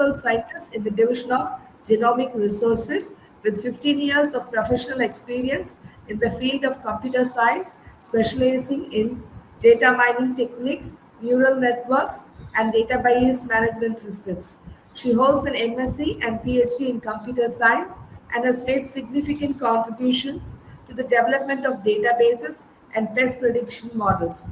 principal scientist in the Division of Genomic Resources with 15 years of professional experience in the field of computer science, specializing in data mining techniques, neural networks, and database management systems. She holds an MSc and PhD in computer science and has made significant contributions to the development of databases and pest prediction models.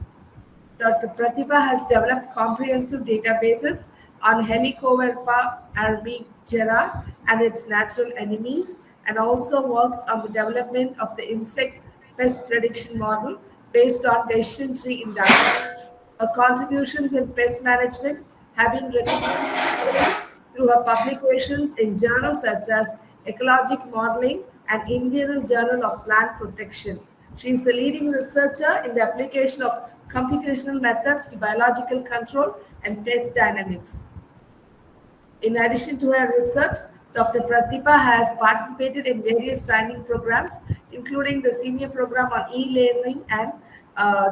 Dr. Pratibha has developed comprehensive databases on Helicoverpa arbigera and its natural enemies, and also worked on the development of the insect pest prediction model based on decision tree industry. Her contributions in pest management have been recognized through her publications in journals such as Ecologic Modeling and Indian Journal of Plant Protection. She is a leading researcher in the application of computational methods to biological control and pest dynamics. In addition to her research, Dr. Pratibha has participated in various training programs, including the Senior Program on E-Learning and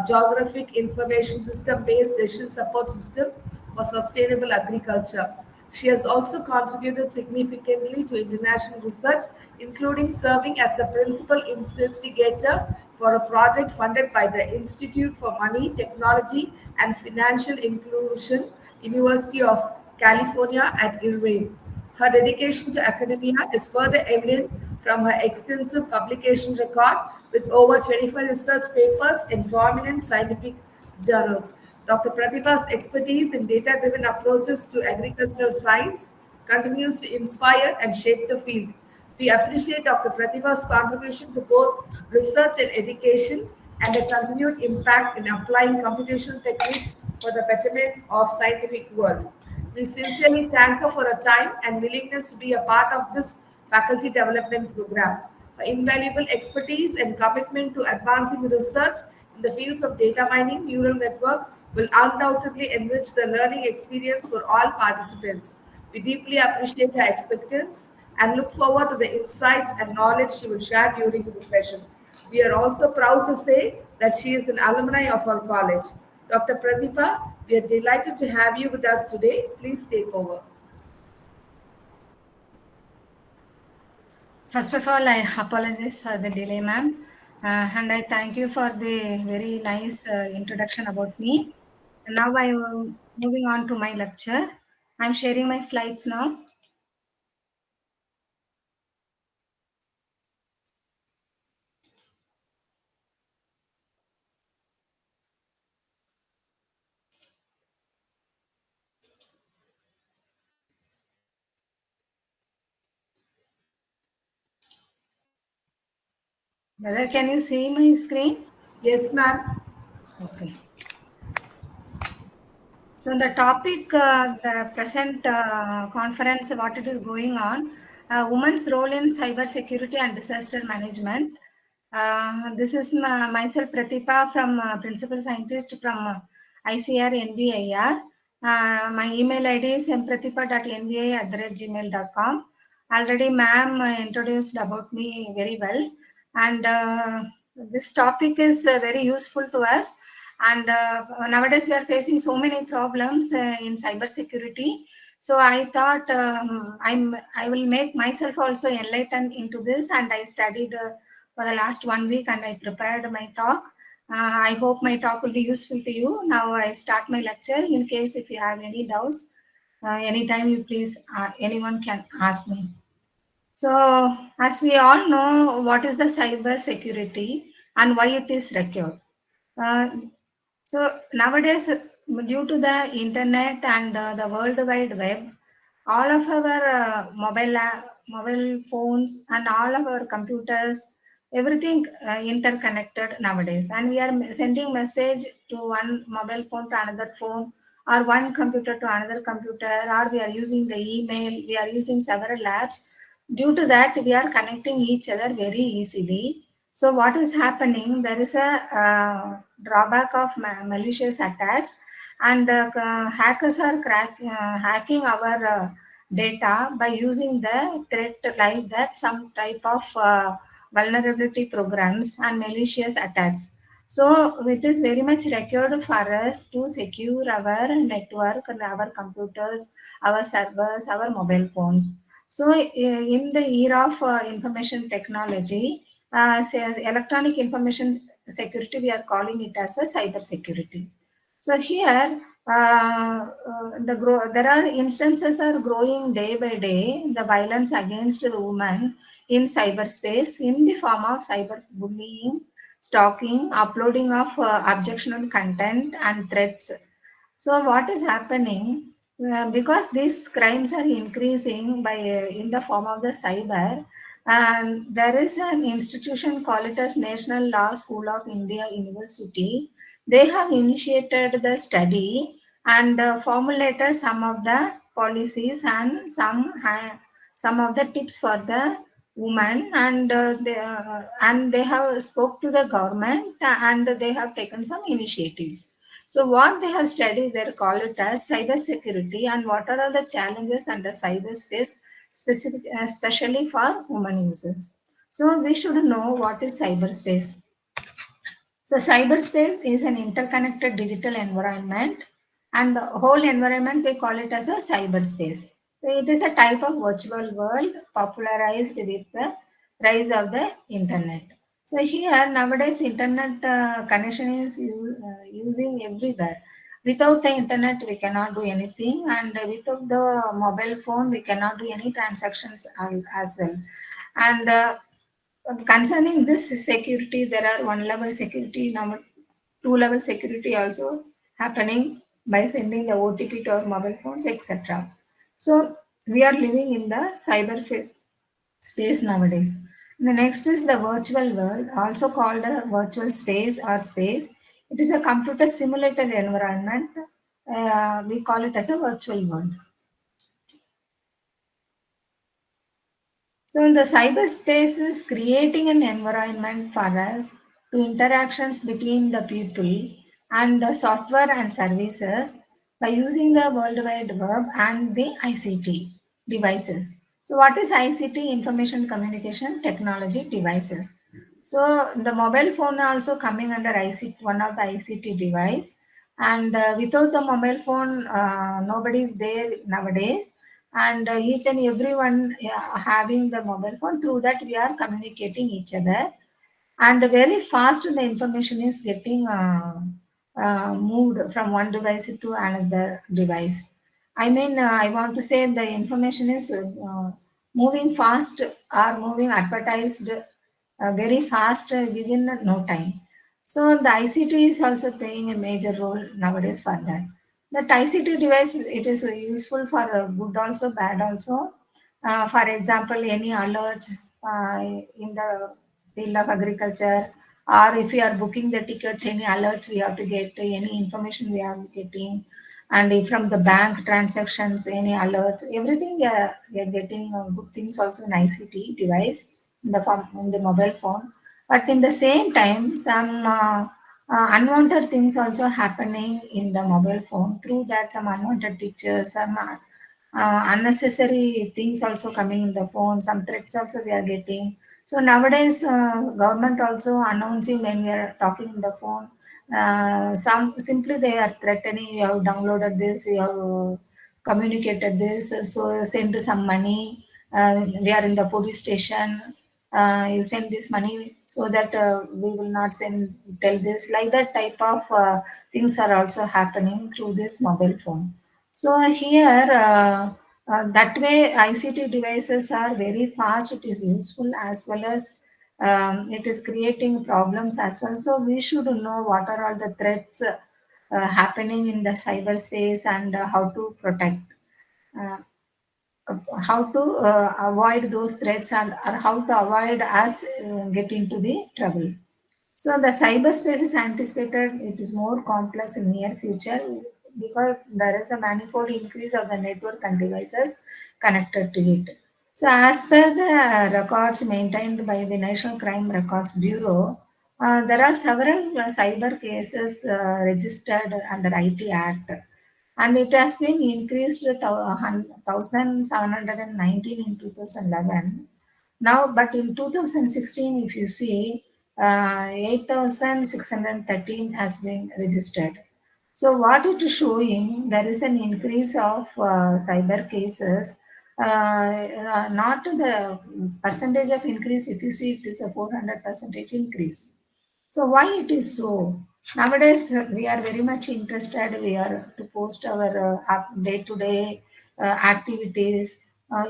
Geographic Information System-Based Decision Support System for Sustainable Agriculture. She has also contributed significantly to international research, including serving as the principal investigator for a project funded by the Institute for Money, Technology, and Financial Inclusion, University of California at Irvine. Her dedication to academia is further evident from her extensive publication record with over 25 research papers in prominent scientific journals. Dr. Pratibha's expertise in data-driven approaches to agricultural science continues to inspire and shape the field. We appreciate Dr. Pratibha's contribution to both research and education and the continued impact in applying computational techniques for the betterment of scientific world. We sincerely thank her for her time and willingness to be a part of this faculty development program. Her invaluable expertise and commitment to advancing research in the fields of data mining, neural network will undoubtedly enrich the learning experience for all participants. We deeply appreciate her expertise and look forward to the insights and knowledge she will share during the session. We are also proud to say that she is an alumni of our college. Dr. Pratibha, we are delighted to have you with us today. Please take over. First of all, I apologize for the delay, ma'am. And I thank you for the very nice introduction about me. And now I am moving on to my lecture. I'm sharing my slides now. Brother, can you see my screen? Yes, ma'am. Okay. So the topic, the present conference, what it is going on, women's role in cybersecurity and disaster management. This is myself, Pratibha, from principal scientist from ICR NBIR. My email ID is mpratibha.nba@gmail.com. Already, ma'am introduced about me very well, and this topic is very useful to us. And nowadays we are facing so many problems in cybersecurity. So I thought I will make myself also enlightened into this, and I studied for the last 1 week and I prepared my talk. I hope my talk will be useful to you. Now I start my lecture. In case if you have any doubts, anytime you please, anyone can ask me. So as we all know, what is the cybersecurity and why it is required. So nowadays, due to the internet and the World Wide Web, all of our mobile phones and all of our computers, everything interconnected nowadays. And we are sending message to one mobile phone to another phone, or one computer to another computer, or we are using the email, we are using several apps. Due to that, we are connecting each other very easily. So what is happening? There is a drawback of malicious attacks, and hackers are hacking our data by using the threat like that, some type of vulnerability programs and malicious attacks. So it is very much required for us to secure our network and our computers, our servers, our mobile phones. So in the era of information technology, electronic information security, we are calling it as a cyber security. So here, there are instances are growing day by day. The violence against the woman in cyberspace in the form of cyberbullying, stalking, uploading of objectionable content, and threats. So what is happening? Because these crimes are increasing by in the form of the cyber, and there is an institution called it as National Law School of India University. They have initiated the study and formulated some of the policies and some of the tips for the women, and they have spoke to the government, and they have taken some initiatives. So what they have studied, they call it as cyber security, and what are all the challenges under cyberspace, especially for women users. So we should know what is cyberspace. So cyberspace is an interconnected digital environment, and the whole environment we call it as a cyberspace. So it is a type of virtual world popularized with the rise of the internet. So here nowadays internet connection is using everywhere. Without the internet we cannot do anything, and without the mobile phone we cannot do any transactions as well. And concerning this security, there are one level security, number two level security also happening by sending the OTP to our mobile phones, etc. So we are living in the space nowadays. The next is the virtual world, also called a virtual space or space. It is a computer simulated environment. We call it as a virtual world. So the cyberspace is creating an environment for us to interactions between the people and the software and services by using the World Wide Web and the ICT devices. So what is ICT? Information Communication Technology devices. So the mobile phone also coming under ICT, one of the ICT device. And without the mobile phone, nobody is there nowadays, and each and everyone having the mobile phone, through that we are communicating each other, and very fast the information is getting moved from one device to another device. I mean, I want to say the information is moving fast or moving advertised very fast within no time. So the ICT is also playing a major role nowadays for that. That ICT device, it is useful for good also, bad also. For example, any alerts in the field of agriculture, or if we are booking the tickets, any alerts we have to get, any information we are getting, and if from the bank transactions, any alerts, everything we are getting good things also in ICT device in the form in the mobile phone. But in the same time, some unwanted things also happening in the mobile phone. Through that, some unwanted pictures, some unnecessary things also coming in the phone, some threats also we are getting. So nowadays, government also announcing when we are talking in the phone, some simply they are threatening, you have downloaded this, you have communicated this, so send some money. We are in the police station, you send this money so that we will not send, tell this, like that type of things are also happening through this mobile phone. So here, that way ICT devices are very fast, it is useful as well as it is creating problems as well. So we should know what are all the threats happening in the cyberspace, and how to protect, uh, how to avoid those threats, and or how to avoid us get into the trouble. So the cyberspace is anticipated, it is more complex in near future because there is a manifold increase of the network and devices connected to it. So as per the records maintained by the National Crime Records Bureau, there are several cyber cases registered under IT Act, and it has been increased to 1,719 in 2011. Now, but in 2016, if you see, 8,613 has been registered. So what it is showing, there is an increase of cyber cases. Not the percentage of increase, if you see it is a 400 percentage increase. So why it is so? Nowadays we are very much interested. We are to post our day-to-day activities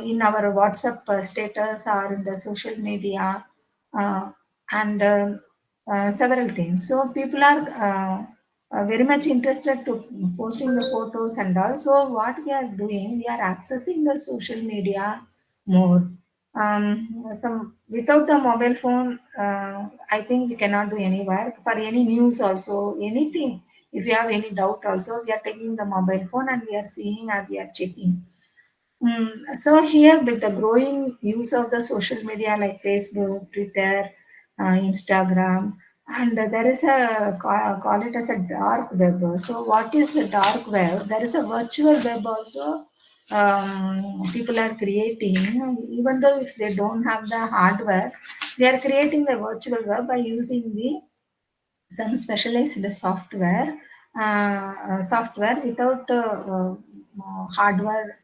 in our WhatsApp status or in the social media uh, and several things. So people are very much interested to posting the photos and all. So what we are doing, we are accessing the social media more. Some without the mobile phone, I think we cannot do any work. For any news also, anything. If you have any doubt also, we are taking the mobile phone and we are seeing and we are checking. So here with the growing use of the social media like Facebook, Twitter, Instagram, and there is a call it as a dark web. So what is the dark web? There is a virtual web also. People are creating, even though if they don't have the hardware, they are creating the virtual web by using the some specialized software without hardware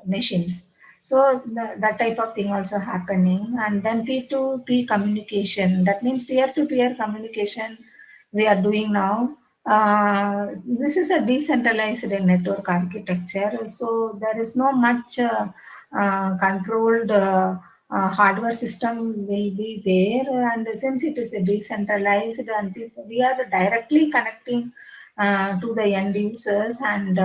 machines. So that type of thing also happening. And then P2P communication, that means peer-to-peer communication we are doing now. This is a decentralized network architecture, so there is no much controlled hardware system will be there. And since it is a decentralized and people, we are directly connecting to the end users and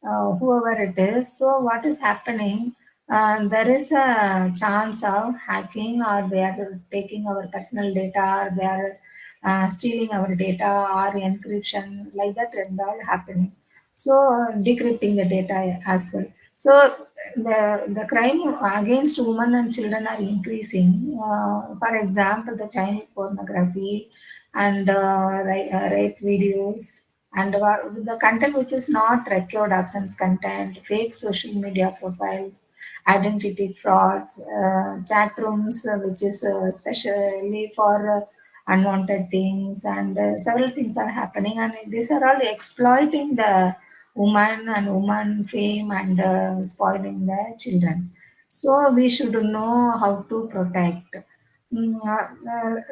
whoever it is. So what is happening? There is a chance of hacking, or they are taking our personal data, or they are stealing our data, or encryption, like that and all happening. So decrypting the data as well. So the crime against women and children are increasing. For example, the child pornography and rape videos, and the content which is not record absence content, fake social media profiles, identity frauds, chat rooms which is especially for unwanted things, and several things are happening, and these are all exploiting the woman and woman fame and spoiling the children. So we should know how to protect.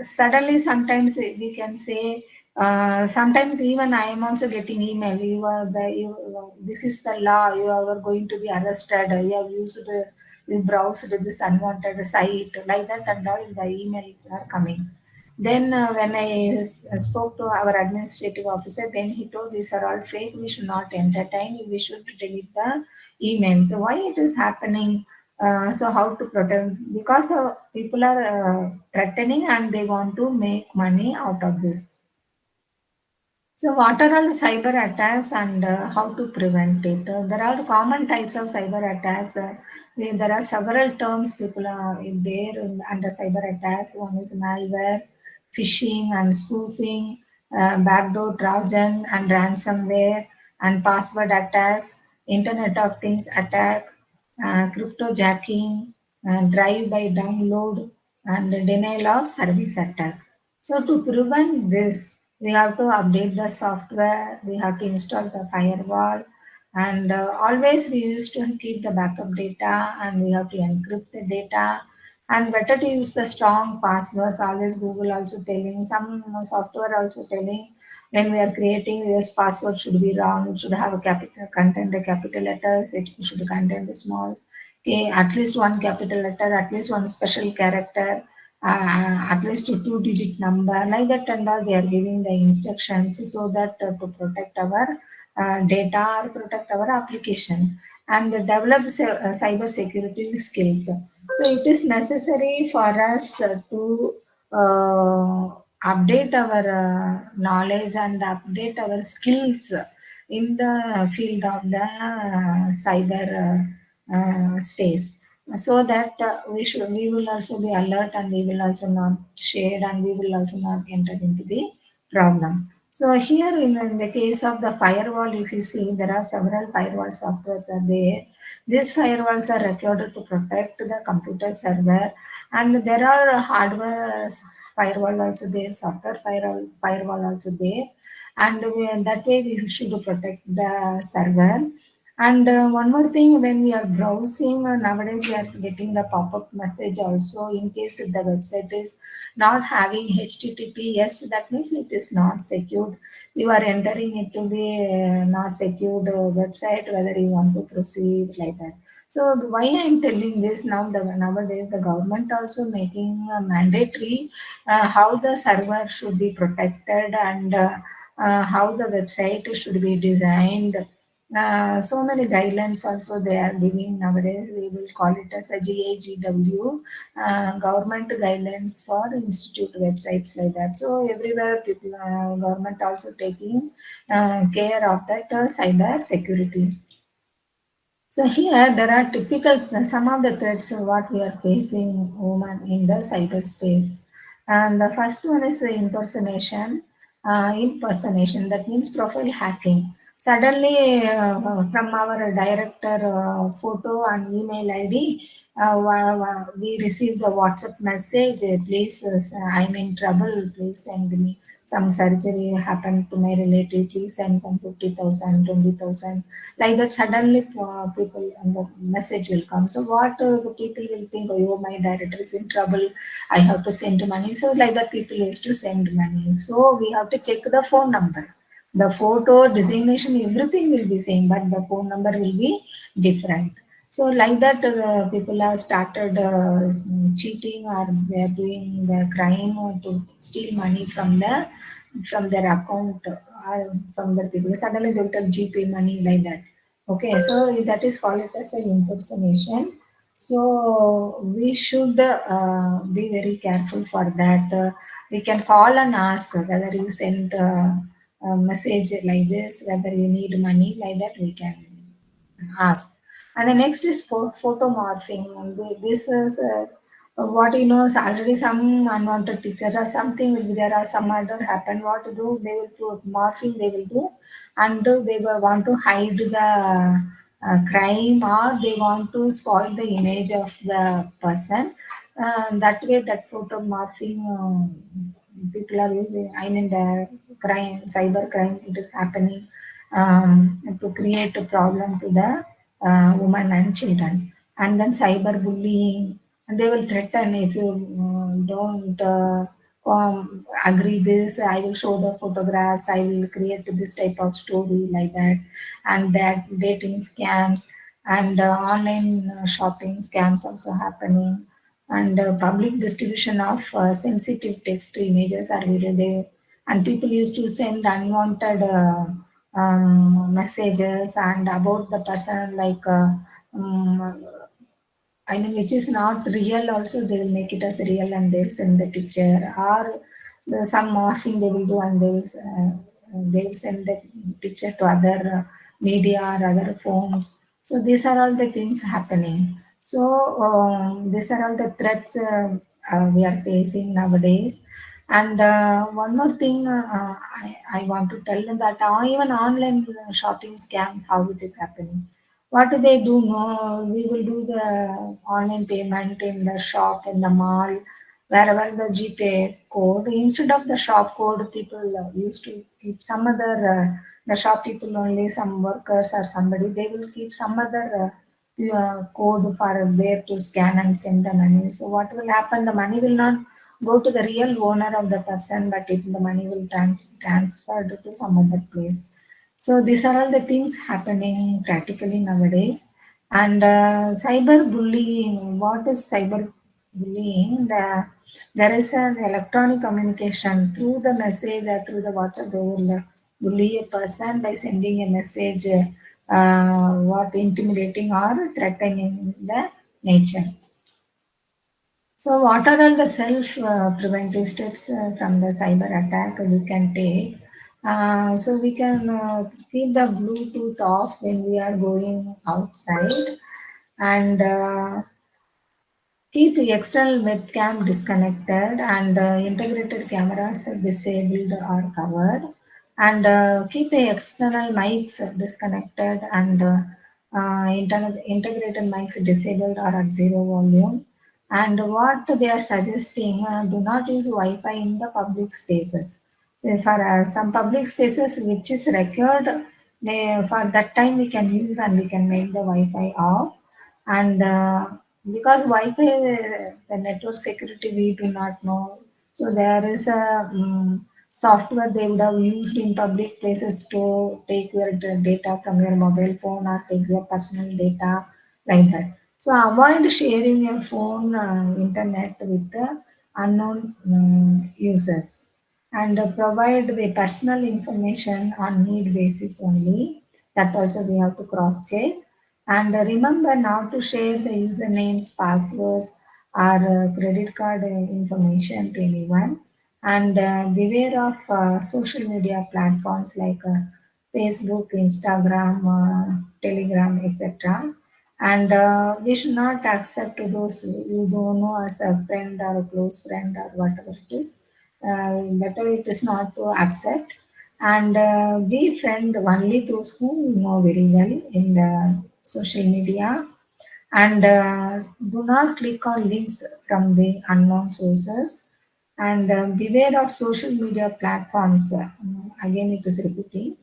Suddenly, sometimes we can say, sometimes even I am also getting email. This is the law. You are going to be arrested. You have you browsed this unwanted site, like that, and all the emails are coming. Then when I spoke to our administrative officer, then he told these are all fake. We should not entertain. We should delete the email. So why it is happening? So how to protect? Because people are threatening and they want to make money out of this. So, what are all the cyber attacks and how to prevent it? There are the common types of cyber attacks. There are several terms people are in there under cyber attacks. One is malware, phishing and spoofing, backdoor Trojan and ransomware, and password attacks, Internet of Things attack, cryptojacking, drive-by download, and denial of service attack. So to prevent this, we have to update the software, we have to install the firewall, and always we used to keep the backup data, and we have to encrypt the data, and better to use the strong passwords. Always Google also telling, some software also telling, when we are creating this password should be wrong, it should have a capital contain the capital letters, it should contain the small, okay, at least one capital letter, at least one special character, at least a two-digit number, like that, and all they are giving the instructions, so that to protect our data or protect our application, and develop cyber security skills. So it is necessary for us to update our knowledge and update our skills in the field of the cyber space, so that we will also be alert, and we will also not share, and we will also not enter into the problem. So here in the case of the firewall, if you see, there are several firewall softwares are there. These firewalls are recorded to protect the computer server, and there are hardware firewall also there, software firewall also there, and that way we should protect the server. And one more thing, when we are browsing, nowadays we are getting the pop-up message also in case if the website is not having HTTPS, that means it is not secured. You are entering into the not secured website, whether you want to proceed like that. So why I am telling this now, nowadays the government also making mandatory how the server should be protected, and how the website should be designed. So many guidelines also they are giving nowadays. We will call it as a GAGW, government guidelines for institute websites like that. So everywhere people, government also taking care of that cyber security. So here there are typical some of the threats of what we are facing women in the cyberspace. And the first one is the impersonation. Impersonation, that means profile hacking. Suddenly, from our director photo and email ID, we received the WhatsApp message. Please, I'm in trouble. Please send me some surgery happened to my relative. Please send some 50,000, 20,000, like that. Suddenly people and the message will come. So what the people will think, oh my director is in trouble, I have to send money. So like that people used to send money. So we have to check the phone number, the photo designation, everything will be same, but the phone number will be different. So like that people have started cheating, or they are doing the crime to steal money from their account, from the people. Suddenly they will tell GP money like that. Okay, so that is called it as an impersonation. So we should be very careful for that. We can call and ask whether you sent a message like this, whether you need money like that, we can ask. And the next is photo morphing. This is what you know is already some unwanted pictures or something will be there, or some murder happen. What to do? They will put morphing. They will do, and they will want to hide the crime, or they want to spoil the image of the person. That way, that photo morphing people are using. I mean, the crime, cyber crime, it is happening to create a problem to the women and children. And then cyberbullying, and they will threaten if you don't agree this, I will show the photographs, I will create this type of story like that. And that dating scams, and online shopping scams also happening, and public distribution of sensitive text images are video there, and people used to send unwanted messages and about the person, like um, I mean, which is not real. Also, they will make it as real and they'll send the picture, or some morphing they will do, and they will send the picture to other media or other phones. So these are all the things happening. So these are all the threats we are facing nowadays. And one more thing, I want to tell them that even online shopping scam, how it is happening. What do they do? No, we will do the online payment in the shop, in the mall, wherever the GPay code. Instead of the shop code, people used to keep some other, the shop people only, some workers or somebody, they will keep some other code for there to scan and send the money. So what will happen? The money will not go to the real owner of the person, but the money will transferred to some other place. So these are all the things happening practically nowadays. And cyber bullying. What is cyber bullying? There is an electronic communication through the message or through the WhatsApp. They will bully a person by sending a message, what intimidating or threatening the nature. So, what are all the self preventive steps from the cyber attack we can take? So, we can keep the Bluetooth off when we are going outside, and keep the external webcam disconnected, and integrated cameras disabled or covered, and keep the external mics disconnected, and integrated mics disabled or at zero volume, And what they are suggesting, do not use Wi-Fi in the public spaces. So for some public spaces which is required, for that time we can use and we can make the Wi-Fi off. And because Wi-Fi, the network security we do not know. So there is a software they would have used in public places to take your data from your mobile phone or take your personal data like that. So avoid sharing your phone internet with the unknown users, and provide the personal information on need basis only. That also we have to cross check. And remember not to share the usernames, passwords, or credit card information to anyone. And beware of social media platforms like Facebook, Instagram, Telegram, etc. And we should not accept those you don't know as a friend or a close friend or whatever it is. Better it is not to accept. And be friend only those who you know very well in the social media. And do not click on links from the unknown sources. And beware of social media platforms. Again, it is repeating.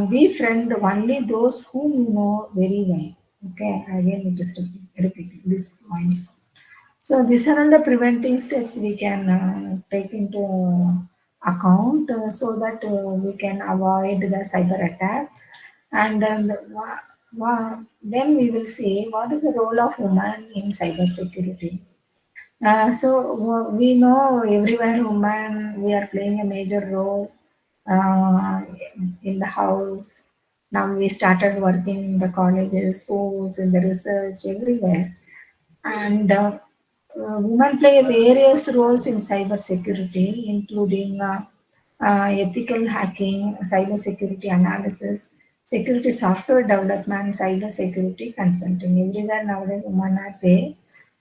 Be friend only those whom you know very well. Okay, again, it is repeating these points. So these are all the preventing steps we can take into account so that we can avoid the cyber attack. And then we will see what is the role of women in cyber security. We know everywhere women we are playing a major role uh, in the house. Now we started working in the colleges, schools, in the research everywhere. And women play various roles in cybersecurity, including ethical hacking, cybersecurity analysis, security software development, cybersecurity consulting. Everywhere nowadays women are there.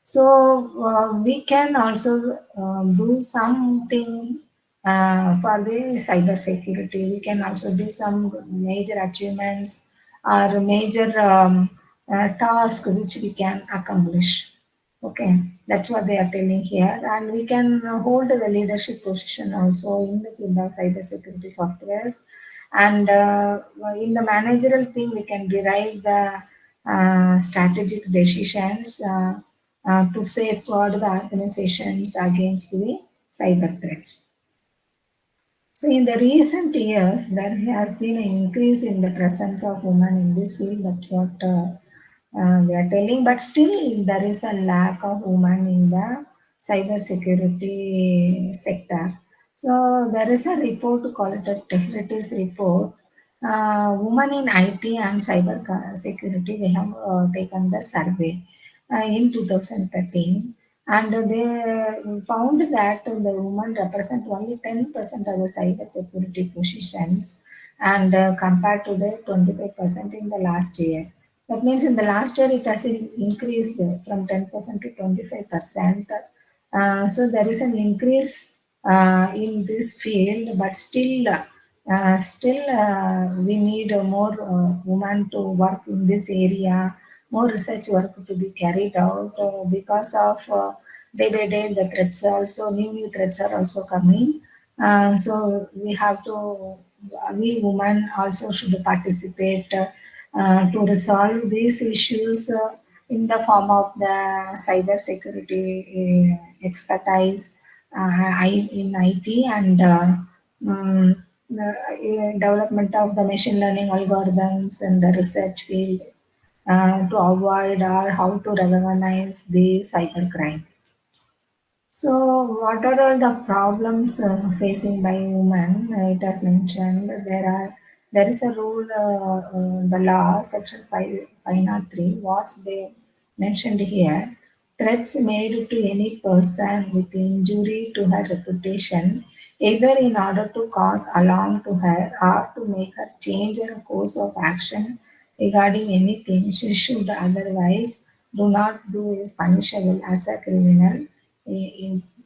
So we can also do something for the cybersecurity. We can also do some major achievements or major task which we can accomplish. Okay, that's what they are telling here, and we can hold the leadership position also in the field of cybersecurity softwares. And in the managerial team, we can derive the strategic decisions to safeguard the organizations against the cyber threats. So in the recent years, there has been an increase in the presence of women in this field. That's what we are telling. But still, there is a lack of women in the cybersecurity sector. So there is a report called the Techritis report. Women in IT and cyber security, they have taken the survey in 2013, and they found that the women represent only 10% of the cyber security positions, and compared to the 25% in the last year. That means in the last year it has increased from 10% to 25%. So there is an increase in this field, but still we need more women to work in this area, more research work to be carried out because of day by day the threats are also new threats are also coming. So we have to, we women also should participate to resolve these issues in the form of the cyber security expertise in IT, and the development of the machine learning algorithms in the research field to avoid or how to recognize the cybercrime. So, what are all the problems facing by women? It has mentioned there is a rule, the law, section 503. What they mentioned here: threats made to any person with injury to her reputation, either in order to cause alarm to her or to make her change her course of action regarding anything she should otherwise do not do, is punishable as a criminal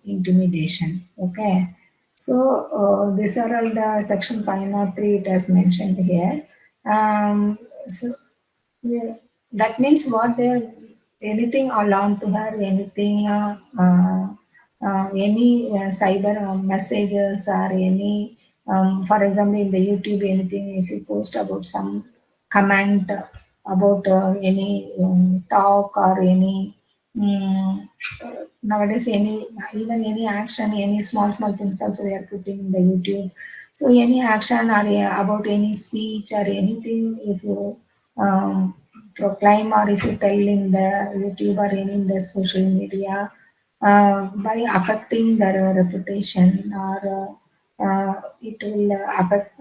intimidation. Okay. So these are all the section 503 it has mentioned here. So yeah, that means what they anything alarm to her, anything, any cyber messages or any, for example, in the YouTube, anything, if you post about some comment about any talk or any, nowadays, any, even any action, any small things also they are putting in the YouTube. So any action or about any speech or anything, if you um, proclaim or if you tell in the YouTube or any in the social media, by affecting their reputation or it will affect,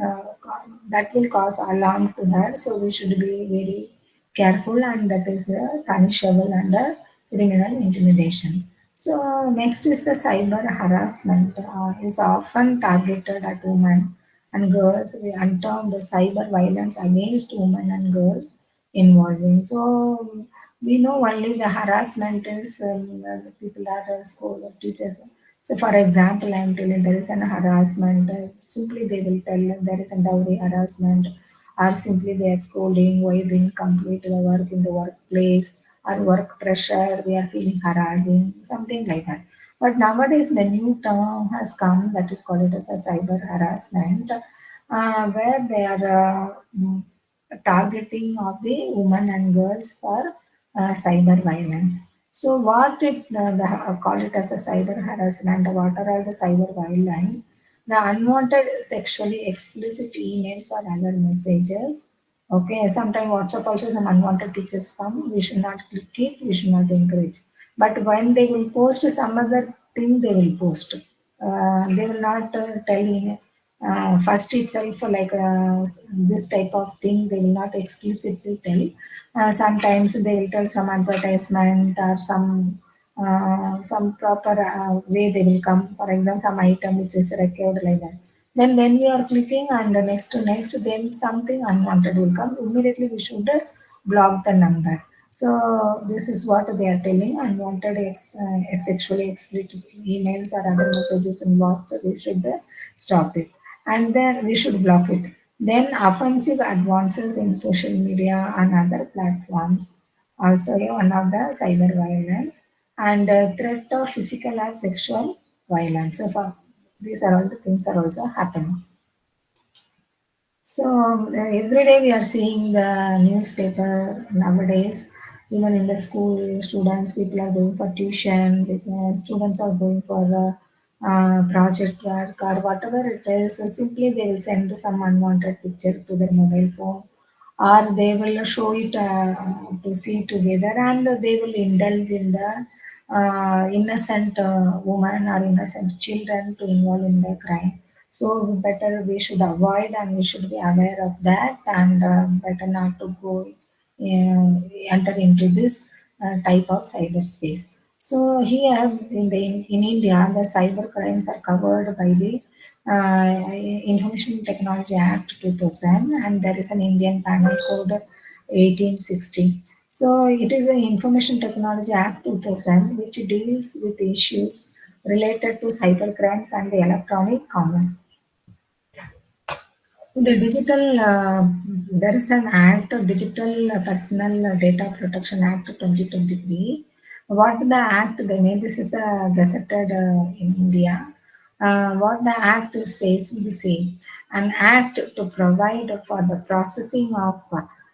that will cause alarm to her. So we should be very careful, and that is punishable under criminal intimidation. So next is the cyber harassment is often targeted at women and girls, and termed cyber violence against women and girls involving. So we know only the harassment is the people are school teachers. So for example, I am telling there is an harassment. Simply they will tell there is a dowry harassment, or simply they are scolding why you didn't complete the work in the workplace, or work pressure we are feeling harassing, something like that. But nowadays the new term has come that is called it as a cyber harassment, where they are targeting of the women and girls for cyber violence. So what call it as a cyber harassment? What are all the cyber violence? The unwanted sexually explicit emails or other messages. Okay, sometimes WhatsApp also some unwanted pictures come. We should not click it. We should not encourage. But when they will post some other thing, they will post. They will not tell in first itself like this type of thing. They will not explicitly tell. Sometimes they will tell some advertisement or some proper way they will come. For example, some item which is required like that. Then when we are clicking and next to next, then something unwanted will come. Immediately we should block the number. So this is what they are telling. Unwanted sexually explicit emails or other messages in WhatsApp, we should stop it. And then we should block it. Then offensive advances in social media and other platforms, also one of the cyber violence, and threat of physical or sexual violence. So for, these are all the things are also happening. So every day we are seeing the newspaper nowadays. Even in the school, students, people are going for tuition. Students are going for project work or whatever it is. So simply they will send some unwanted picture to their mobile phone, or they will show it to see together, and they will indulge in the innocent woman or innocent children to involve in the crime. So better we should avoid, and we should be aware of that, and better not to go enter into this type of cyberspace. So here in India, the cyber crimes are covered by the Information Technology Act 2000, and there is an Indian Penal Code 1860. So it is the Information Technology Act 2000 which deals with issues related to cyber crimes and the electronic commerce. The digital, there is an act, Digital Personal Data Protection Act 2023. What the act, they made this is gazetted in India. What the act says will say, an act to provide for the processing of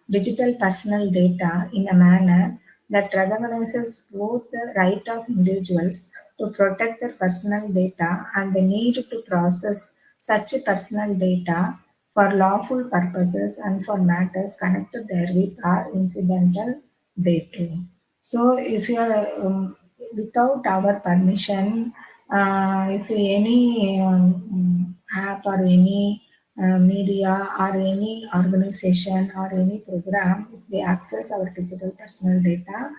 digital personal data in a manner that recognizes both the right of individuals to protect their personal data and the need to process such personal data for lawful purposes and for matters connected therewith are incidental thereto. So, if you are without our permission, if any app or any media or any organization or any program, if they access our digital personal data,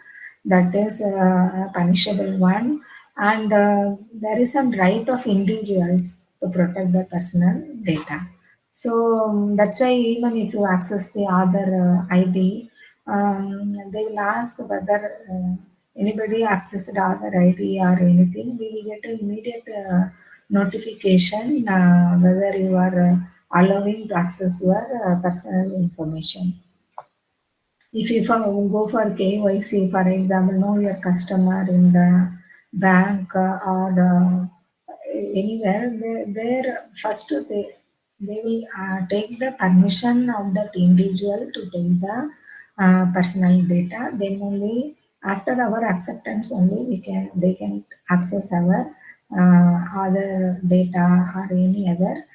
that is a punishable one, and there is some right of individuals to protect their personal data. So that's why even if you access the other ID, they will ask whether anybody accessed other ID or anything. We will get an immediate notification whether you are allowing to access your personal information. if you go for KYC, for example, know your customer in the bank or anywhere, there first they will take the permission of that individual to take the personal data. Then only after our acceptance only they can access our other data or any other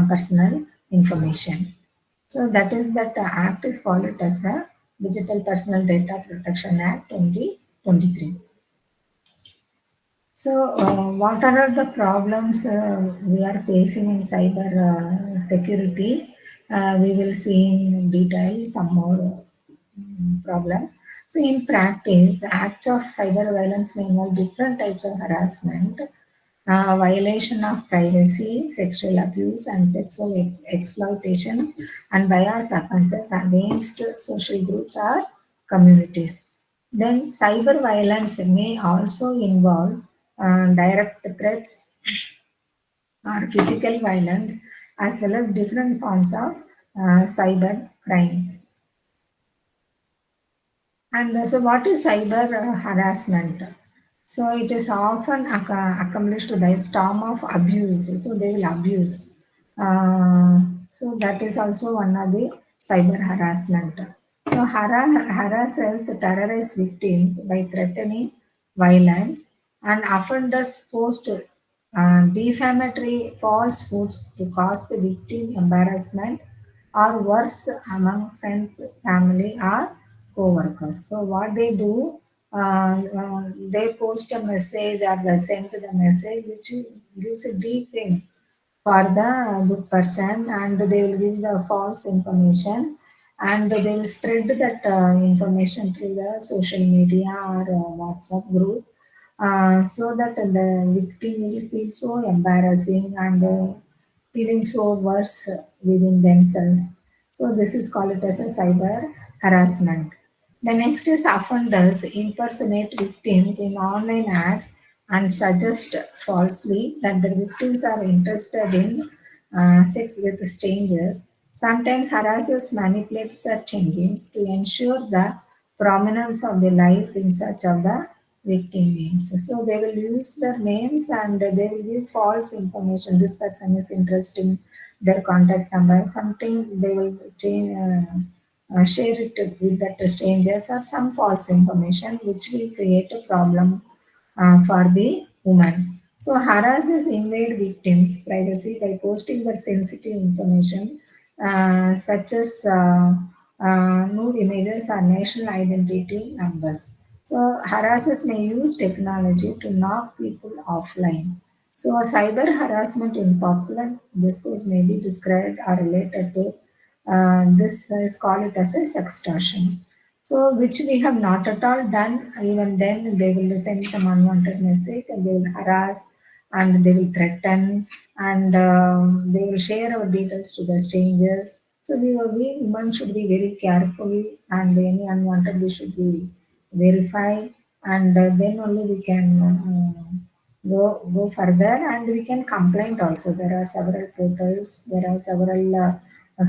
personal information. So that act is called it as a Digital Personal Data Protection Act 2023. So, what are the problems we are facing in cyber security? We will see in detail some more problems. So, in practice, acts of cyber violence may involve different types of harassment, violation of privacy, sexual abuse, and sexual exploitation, and bias offenses against social groups or communities. Then, cyber violence may also involve direct threats or physical violence, as well as different forms of cyber crime. And so, what is cyber harassment? So, it is often accomplished by storm of abuse. So, they will abuse. So, that is also one of the cyber harassment. So, harassers terrorize victims by threatening violence, and offenders post defamatory falsehoods to cause the victim embarrassment or worse among friends, family, or co-workers. So what they do, they post a message or they send the message which gives a deep thing for the good person, and they will give the false information, and they will spread that information through the social media or WhatsApp group, so that the victim will feel so embarrassing and feeling so worse within themselves. So this is called it as a cyber harassment. The next is offenders impersonate victims in online ads and suggest falsely that the victims are interested in sex with strangers. Sometimes harassers manipulate search engines to ensure the prominence of the lives in search of the victim names. So they will use their names and they will give false information. This person is interested in their contact number. Something they will change. Share it with the strangers or some false information which will create a problem for the woman. So harassers invade victims' privacy by posting their sensitive information such as nude images or national identity numbers. So harassers may use technology to knock people offline. So cyber harassment in popular discourse may be described or related to this is called it as a sextortion. So, which we have not at all done. Even then, they will send some unwanted message and they will harass and they will threaten and they will share our details to the strangers. So, we women should be very careful, and any unwanted we should be verify, and then only we can go further, and we can complain also. There are several portals, there are several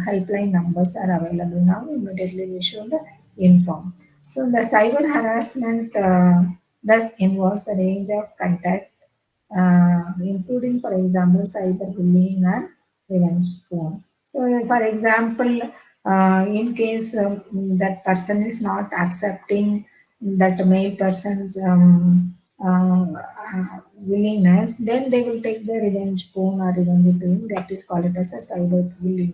helpline numbers are available now. Immediately we should inform. So the cyber harassment thus involves a range of contact, including, for example, cyberbullying and revenge porn. So, for example, in case that person is not accepting that male person's willingness, then they will take the revenge porn or revenge bullying. That is called it as a cyberbullying.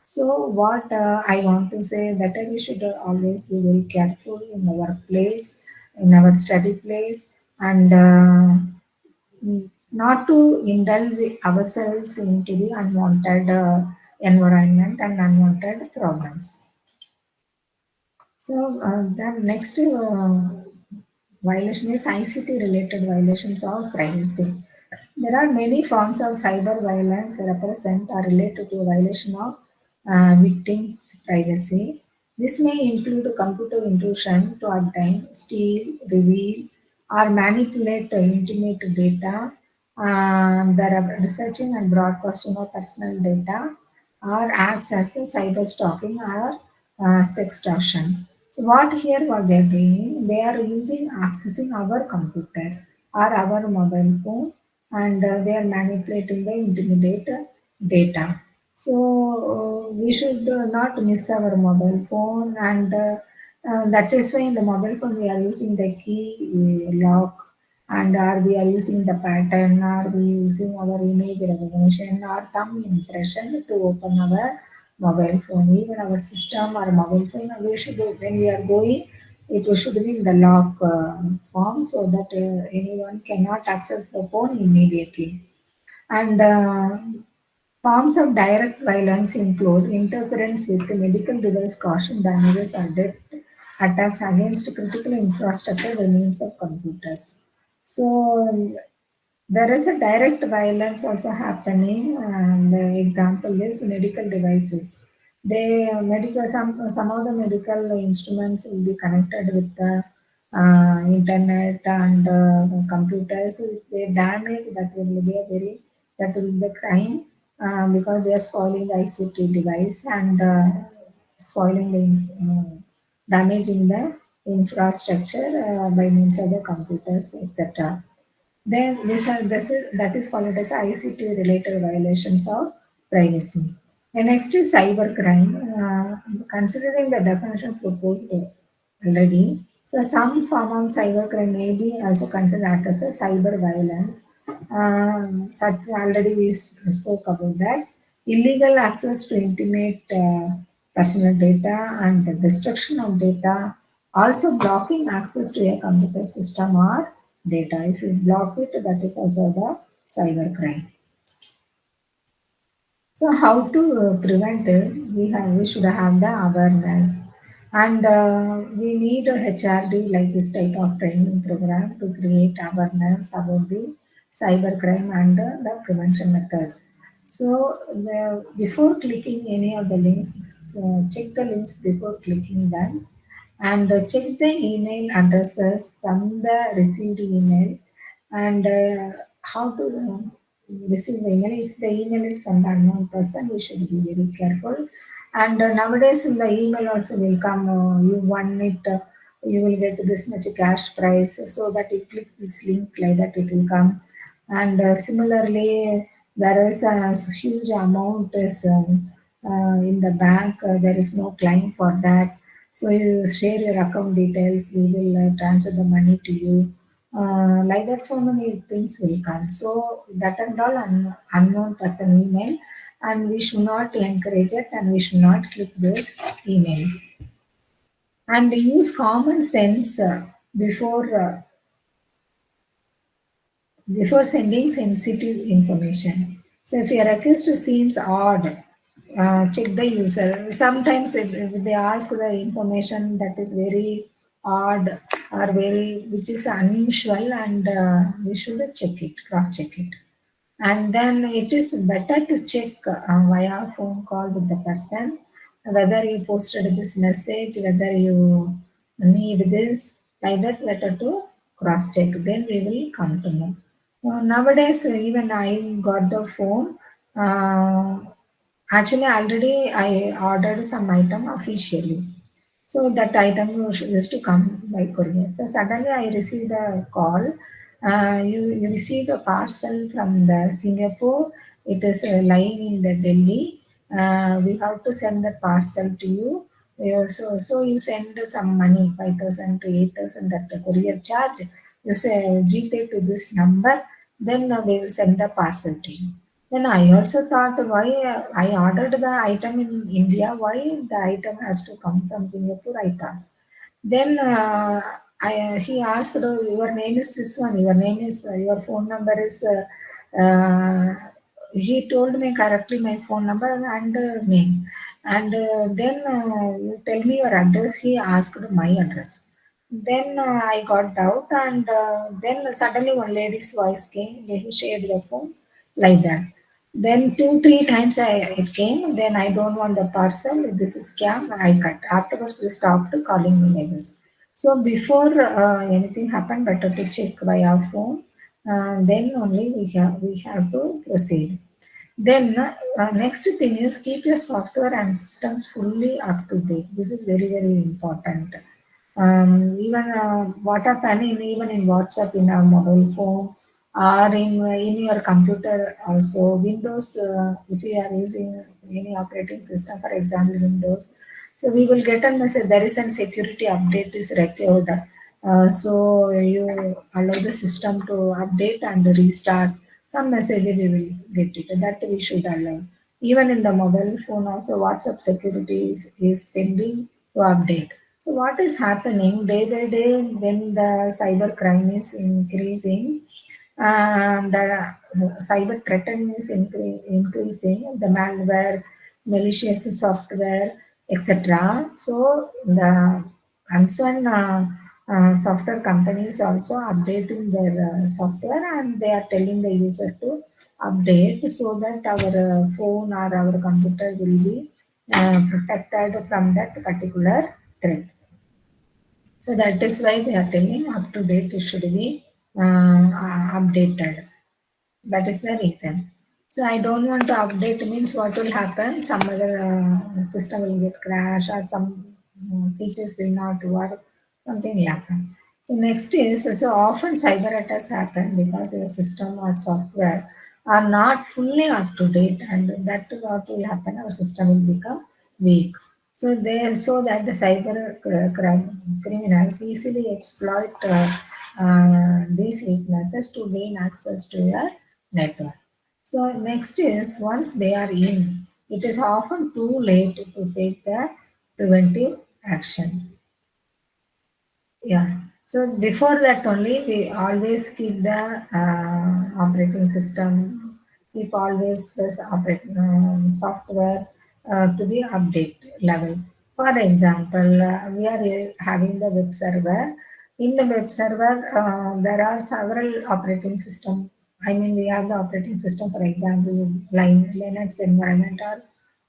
So, what I want to say that we should always be very careful in our workplace, in our study place, and not to indulge ourselves into the unwanted environment and unwanted problems. So, the next violation is ICT related violations of privacy. There are many forms of cyber violence represent or related to a violation of victims' privacy. This may include computer intrusion to obtain, steal, reveal, or manipulate intimate data. There are researching and broadcasting of personal data, or acts as a cyber stalking or sextortion. So what they're doing, they are accessing our computer or our mobile phone, and they are manipulating the intimidate data. So we should not miss our mobile phone, and that is why in the mobile phone we are using the key lock, and are we are using the pattern, are we using our image recognition or thumb impression to open our mobile phone, even our system or mobile phone. We should, when we are going, it should be in the lock form, so that anyone cannot access the phone immediately. And forms of direct violence include interference with the medical device, caution damages, or death, attacks against critical infrastructure by means of computers. So there is a direct violence also happening, and the example is medical devices. Some of the medical instruments will be connected with the internet and computers. If they damage, that will be a crime, because they are spoiling the ICT device, and spoiling damaging the infrastructure by means of the computers, etc. Then that is called as ICT related violations of privacy. The next is cybercrime. Considering the definition proposed already, so some form of cybercrime may be also considered as a cyber violence. Such already we spoke about that. Illegal access to intimate personal data and the destruction of data, also blocking access to a computer system or data. If you block it, that is also the cybercrime. So how to prevent it? We should have the awareness, and we need a HRD like this type of training program to create awareness about the cybercrime and the prevention methods. So before clicking any of the links, check the links before clicking them, and check the email addresses from the received email, and how to receive the email. If the email is from the unknown person, we should be very careful. And nowadays, in the email also will come, you won it, you will get this much cash prize, so that you click this link, like that it will come. And similarly, there is a huge amount is in the bank, there is no claim for that. So you share your account details, we will transfer the money to you. Like that, so many things will come. So that and all unknown person email, and we should not encourage it, and we should not click this email. And use common sense before sending sensitive information. So if your request seems odd, check the user. Sometimes if they ask the information that is very odd or very which is unusual, and we should check it, cross check it. And then it is better to check via phone call with the person whether you posted this message, whether you need this, like that, better to cross check. Then we will come to know. Nowadays, even I got the phone. Uh, Actually, already I ordered some item officially. So that item used to come by courier. So suddenly I received a call. You received a parcel from the Singapore. It is lying in the Delhi. We have to send the parcel to you. So you send some money, 5,000 to 8,000, that the courier charge. You say GPay to this number, then we will send the parcel to you. Then I also thought, why I ordered the item in India, why the item has to come from Singapore, I thought. Then he asked, your name is this one, your name is, your phone number is, he told me correctly my phone number and name. And then you tell me your address, he asked my address. Then I got doubt, and then suddenly one lady's voice came, he shared the phone, like that. Then two, three times it came. Then I don't want the parcel. This is scam. I cut. Afterwards, they stopped calling me like this. So before anything happened, better to check by our phone. Then only we have to proceed. Then next thing is keep your software and system fully up to date. This is very very important. Even what happened in even in WhatsApp in our mobile phone or in your computer also Windows. If you are using any operating system, for example Windows, so we will get a message there is a security update is required. So you allow the system to update and restart. Some message we will get it. That we should allow. Even in the mobile phone also WhatsApp security is pending to update. So what is happening day by day when the cyber crime is increasing, the cyber threat is increasing, the malware, malicious software, etc. So the concerned software companies also updating their software and they are telling the user to update so that our phone or our computer will be protected from that particular threat. So that is why they are telling up to date it should be updated. That is the reason. So I don't want to update means what will happen? Some other system will get crash or some features will not work. Something will happen. So next is so often cyber attacks happen because your system or software are not fully up to date, and that what will happen? Our system will become weak. So they so that the criminals easily exploit these weaknesses to gain access to your network. So next is once they are in, it is often too late to take the preventive action. Yeah. So before that only, we always keep the operating system, keep always this operating software to the update level. For example, we are having the web server. In the web server, there are several operating system. I mean, we have the operating system, for example, Linux environment or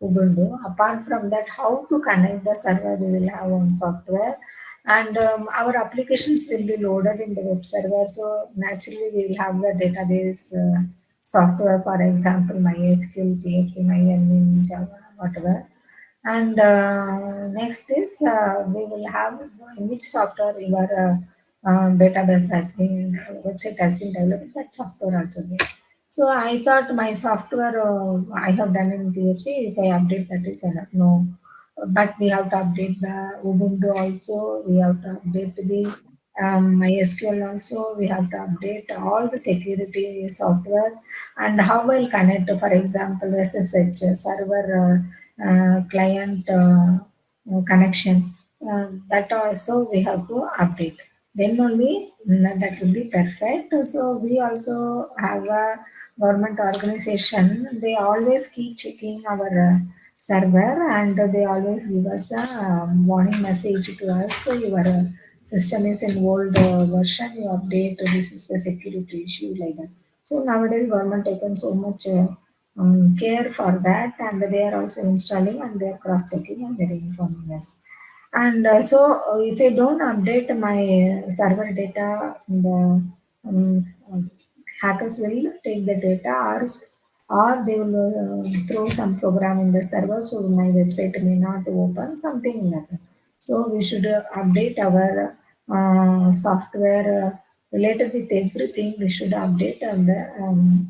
Ubuntu. Apart from that, how to connect the server, we will have one software and our applications will be loaded in the web server. So naturally, we will have the database software, for example, MySQL, PHP, MyAdmin, Java, whatever. And next is we will have in which software your database has been, website has been developed, that software also there. So I thought my software I have done in PHP, if I update that is enough. No, but we have to update the Ubuntu also, we have to update the MySQL also, we have to update all the security software and how will connect, for example, SSH server client connection. That also we have to update. Then only that will be perfect. So we also have a government organization. They always keep checking our server and they always give us a warning message to us. So your system is in old version. You update. This is the security issue like that. So nowadays government taken so much care for that and they are also installing and they are cross checking and they are informing us. And if I don't update my server data, the hackers will take the data or they will throw some program in the server so my website may not open, something will happen. So we should update our software related with everything. We should update on the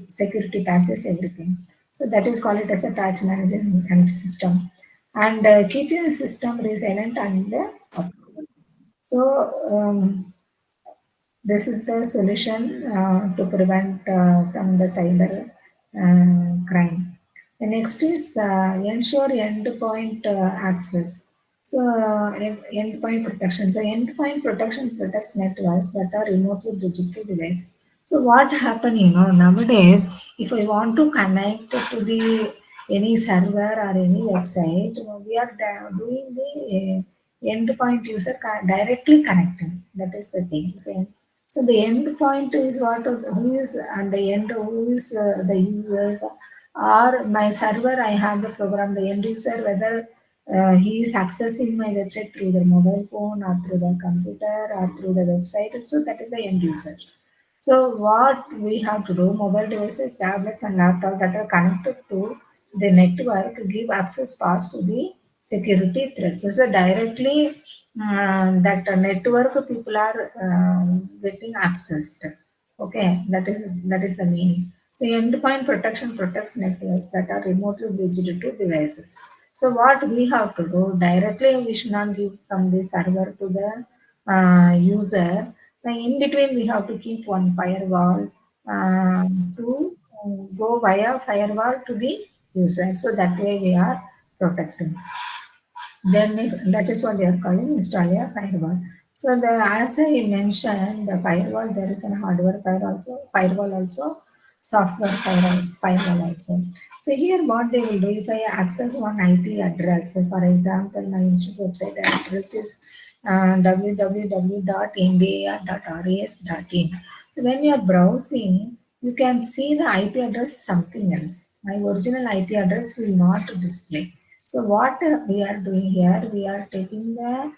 security patches, everything. So that is called it as a patch management system. And keep your system resilient and so this is the solution to prevent from the cyber crime. The next is ensure endpoint access. So endpoint protection. So endpoint protection protects networks that are remotely bridged to device. So what happened, nowadays, if I want to connect to the any server or any website, we are doing the endpoint user directly connecting. That is the thing. So the end point is what who is and the end who is the users or my server. I have the program the end user whether he is accessing my website through the mobile phone or through the computer or through the website. So that is the end user. So what we have to do, mobile devices, tablets and laptops that are connected to the network give access pass to the security threats. So directly that network people are getting accessed. Okay, that is the meaning. So endpoint protection protects networks that are remotely bridged to devices. So what we have to do directly, we should not give from the server to the user. Then in between, we have to keep one firewall to go via firewall to the user. So that way we are protecting. Then that is what they are calling install a firewall. So the as I mentioned, the firewall there is a hardware firewall also, software firewall also. So here what they will do if I access one IP address, so for example, my institute website address is www.india.res.in. So when you are browsing, you can see the IP address something else. My original IP address will not display. So what we are doing here, we are taking the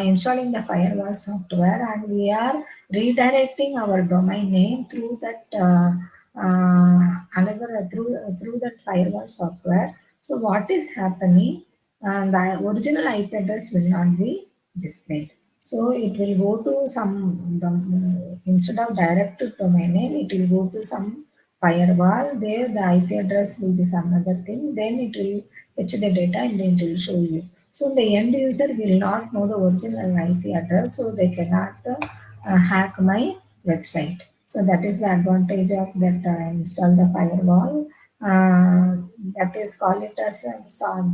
installing the firewall software and we are redirecting our domain name through that another through that firewall software. So what is happening? The original IP address will not be displayed. So it will go to some instead of direct domain name, it will go to some firewall. There the IP address will be some other thing. Then it will fetch the data and then it will show you. So the end user will not know the original IP address, so they cannot hack my website. So that is the advantage of that install the firewall. That is call it as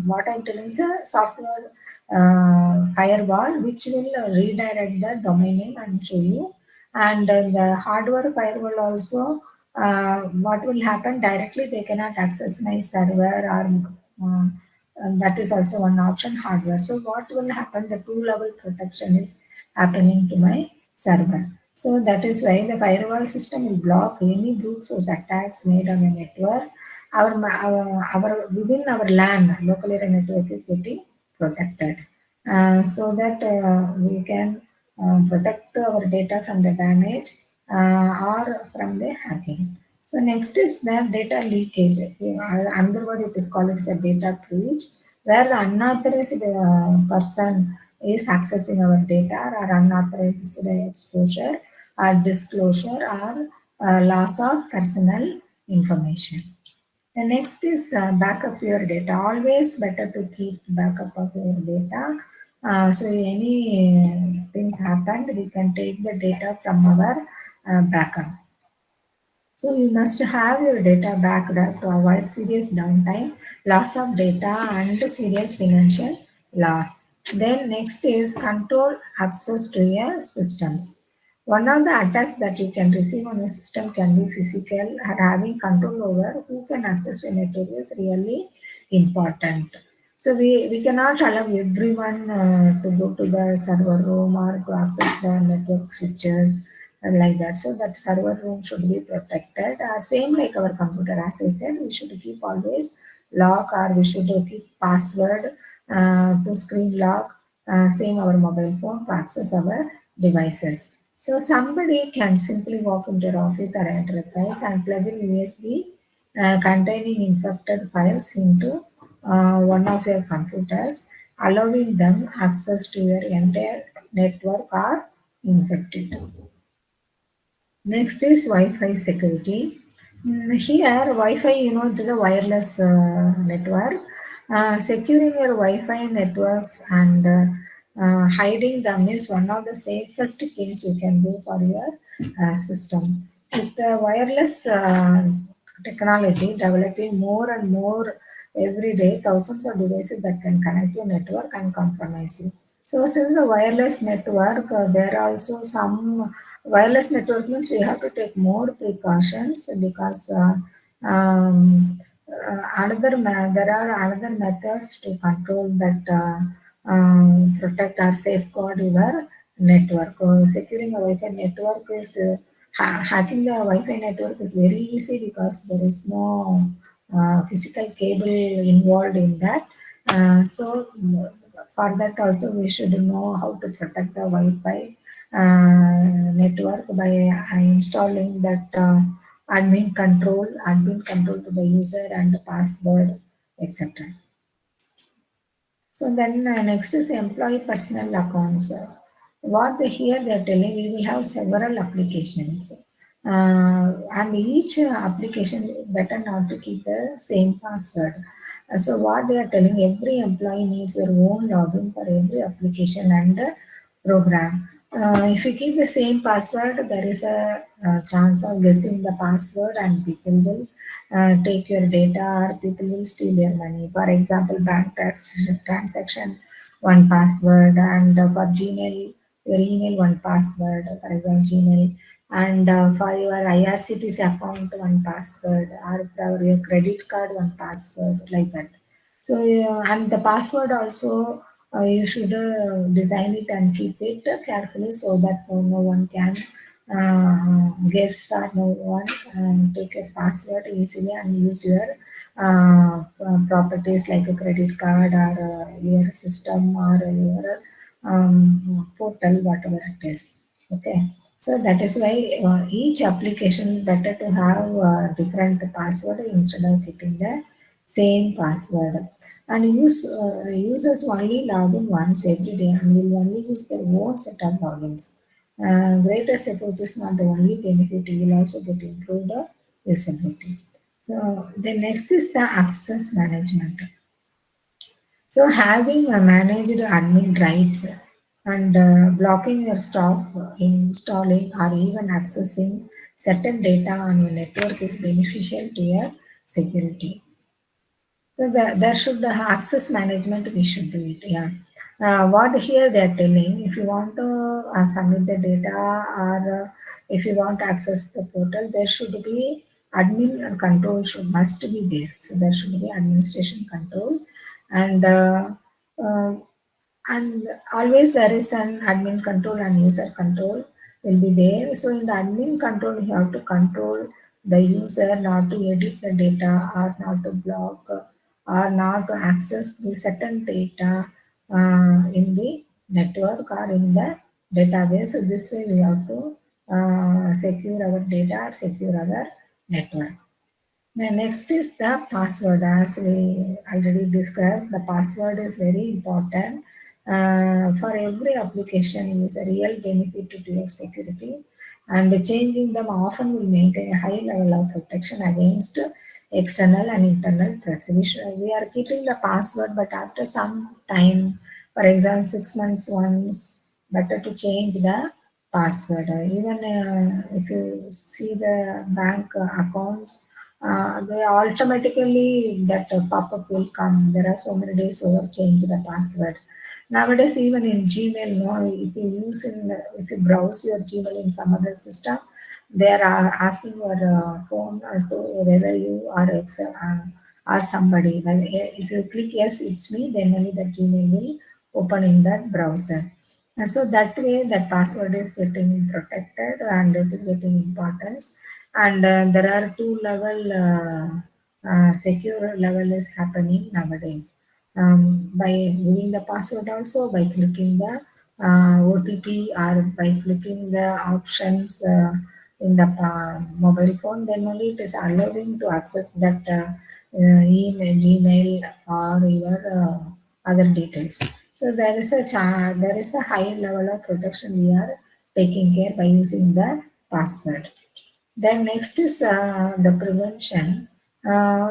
what I'm telling is a software firewall which will redirect the domain name and show you. And the hardware firewall also, what will happen directly they cannot access my server or that is also one option hardware. So what will happen? The two-level protection is happening to my server. So that is why the firewall system will block any brute force attacks made on a network. Our within our LAN, local area network is getting protected, so that we can protect our data from the damage or from the hacking. So next is the data leakage. Another word it is called as a data breach, where the unauthorized person is accessing our data or unauthorized exposure or disclosure or loss of personal information. The next is backup your data. Always better to keep backup of your data. So any things happened, we can take the data from our backup. So you must have your data backed up to avoid serious downtime, loss of data, and serious financial loss. Then next is control access to your systems. One of the attacks that you can receive on a system can be physical, and having control over who can access your network is really important. So we cannot allow everyone to go to the server room or to access the network switches and like that. So that server room should be protected. Same like our computer, as I said, we should keep always lock or we should keep password to screen lock. Same our mobile phone to access our devices. So somebody can simply walk into your office or enterprise and plug in USB containing infected files into one of your computers, allowing them access to your entire network or infected. Next is Wi-Fi security. Here, Wi-Fi, it is a wireless network. Securing your Wi-Fi networks and hiding them is one of the safest things you can do for your system. With the wireless technology developing more and more every day, thousands of devices that can connect your network and compromise you. So since the wireless network, there are also some wireless network means we have to take more precautions because there are another methods to control that protect or safeguard your network. Securing a Wi-Fi network is hacking the Wi-Fi network is very easy because there is no physical cable involved in that. So for that also we should know how to protect the Wi-Fi network by installing that admin control to the user and the password, etc. So then next is employee personal accounts. What they here they are telling, we will have several applications, and each application better not to keep the same password. So what they are telling, every employee needs their own login for every application and program. If you keep the same password, there is a chance of guessing the password, and people will take your data, or people will steal your money. For example, bank transaction, one password, and for Gmail, your email, one password, for example, Gmail, and for your IRCTC account, one password, or for your credit card, one password, like that. So, and the password also, you should design it and keep it carefully so that no one can guess, or no one can take your password easily and use your properties like a credit card, or your system, or your portal, whatever it is. Okay. So that is why each application better to have different password instead of keeping the same password. And users only log in once every day and will only use their own set of logins. Greater security is not the only benefit, you will also get improved usability. So the next is the access management. So having a managed admin rights and blocking your staff installing or even accessing certain data on your network is beneficial to your security. So there should the access management, we should do it. Yeah. What here they are telling, if you want to submit the data, or if you want to access the portal, there should be admin control should must be there. So there should be administration control, and uh, and always there is an admin control and user control will be there. So in the admin control, you have to control the user not to edit the data, or not to block, or not to access the certain data in the network or in the database. So this way we have to secure our data, secure our network. The next is the password. As we already discussed, the password is very important. For every application is a real benefit to your security, and changing them often will maintain a high level of protection against external and internal threats. We are keeping the password, but after some time, for example, 6 months once, better to change the password. Even if you see the bank accounts, they automatically that pop-up will come. There are so many days over change the password. Nowadays, even in Gmail, no, if you use if you browse your Gmail in some other system, they are asking your phone to whether you are or somebody. When if you click yes, it's me, then only the Gmail will open in that browser. And so that way, that password is getting protected and it is getting importance. And there are two level secure level is happening nowadays. By giving the password also, by clicking the OTP, or by clicking the options in the mobile phone, then only it is allowing to access that email, Gmail, or your other details. So there is a high level of protection we are taking care by using the password. Then next is the prevention.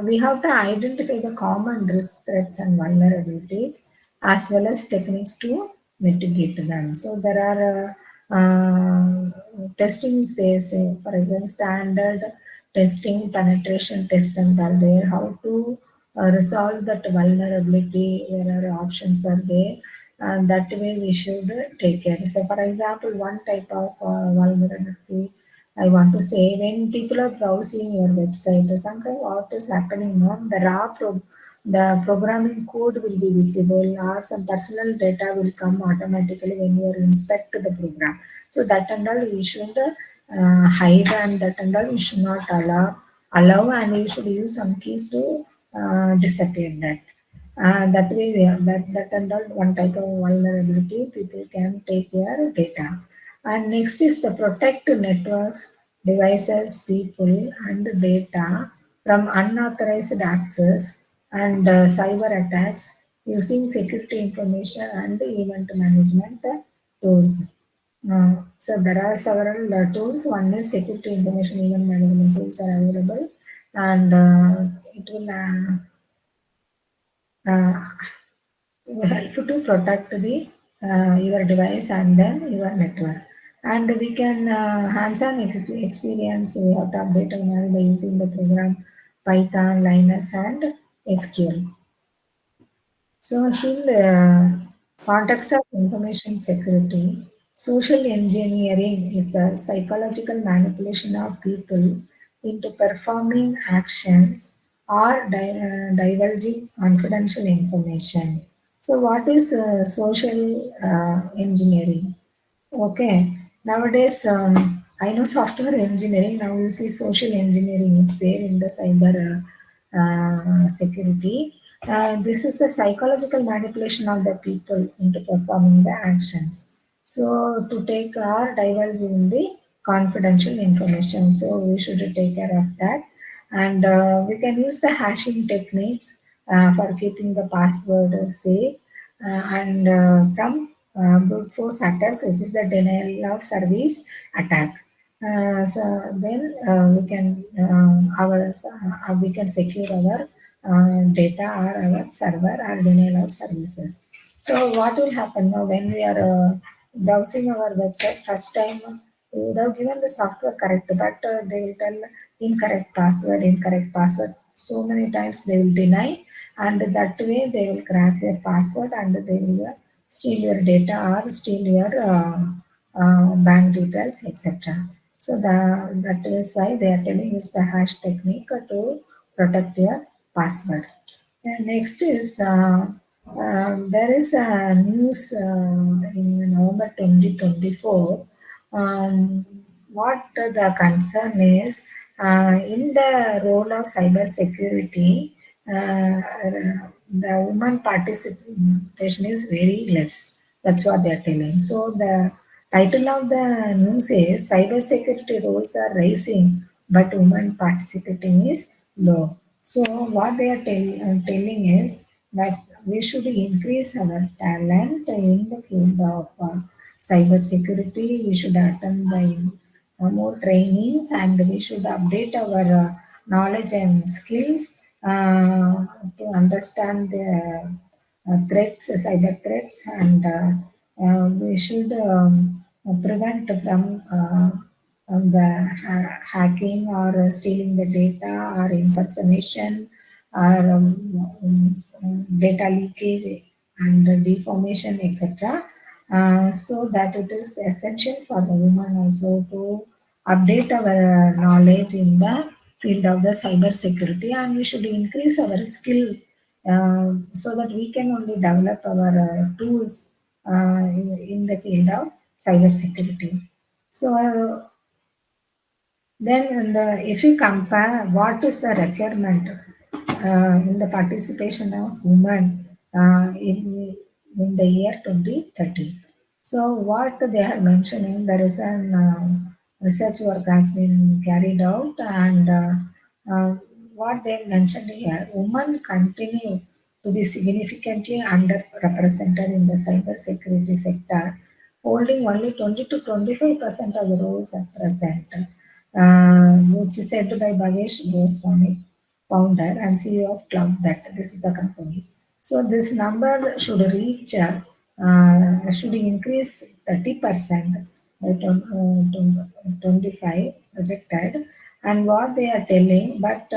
We have to identify the common risk, threats, and vulnerabilities, as well as techniques to mitigate them. So there are testings. They say, for example, standard testing, penetration test, and all there. How to resolve that vulnerability? There are options are there, and that way we should take care. So, for example, one type of vulnerability I want to say, when people are browsing your website, sometimes what is happening now, the programming code will be visible, or some personal data will come automatically when you inspect the program. So that and all we should hide, and that and all we should not allow, and you should use some keys to disappear that. That way, that and all one type of vulnerability, people can take your data. And next is the protect networks, devices, people, and data from unauthorized access and cyber attacks using security information and event management tools. So there are several tools. One is security information event management tools are available, and it will uh, help to protect the your device and then your network. And we can hands-on experience. We have to update our knowledge by using the program Python, Linux, and SQL. So in the context of information security, social engineering is the psychological manipulation of people into performing actions or divulging confidential information. So what is social engineering? Okay. Nowadays, I know software engineering. Now you see social engineering is there in the cyber security. This is the psychological manipulation of the people into performing the actions. So to take or divulge in the confidential information. So we should take care of that. And we can use the hashing techniques for keeping the password safe and from brute force attacks, which is the denial of service attack. So then we can secure our data or our server or denial of services. So what will happen now when we are browsing our website first time? We would have given the software correct, but they will tell incorrect password, incorrect password. So many times they will deny, and that way they will crack your password and they will steal your data or steal your bank details, etc. So that is why they are telling use the hash technique to protect your password. And next is there is a news in November 2024. What the concern is in the role of cyber security, the woman participation is very less. That's what they are telling. So the title of the news is cyber security roles are rising, but women participating is low. So what they are telling is that we should increase our talent in the field of cyber security. We should attend the more trainings and we should update our knowledge and skills to understand the threats, cyber threats, and we should prevent from the hacking or stealing the data or impersonation or data leakage and deformation, etc. So that it is essential for the woman also to update our knowledge in the field of the cyber security, and we should increase our skills so that we can only develop our tools in the field of cyber security. So then, if you compare what is the requirement in the participation of women in the year 2030. So, what they are mentioning, there is an research work has been carried out, and what they mentioned here, women continue to be significantly underrepresented in the cyber security sector, holding only 20 to 25% of the roles at present, which is said by Bhagesh Goswami, founder and CEO of Cloud. That this is the company. So this number should reach, should increase 30% by 25 projected, and what they are telling, but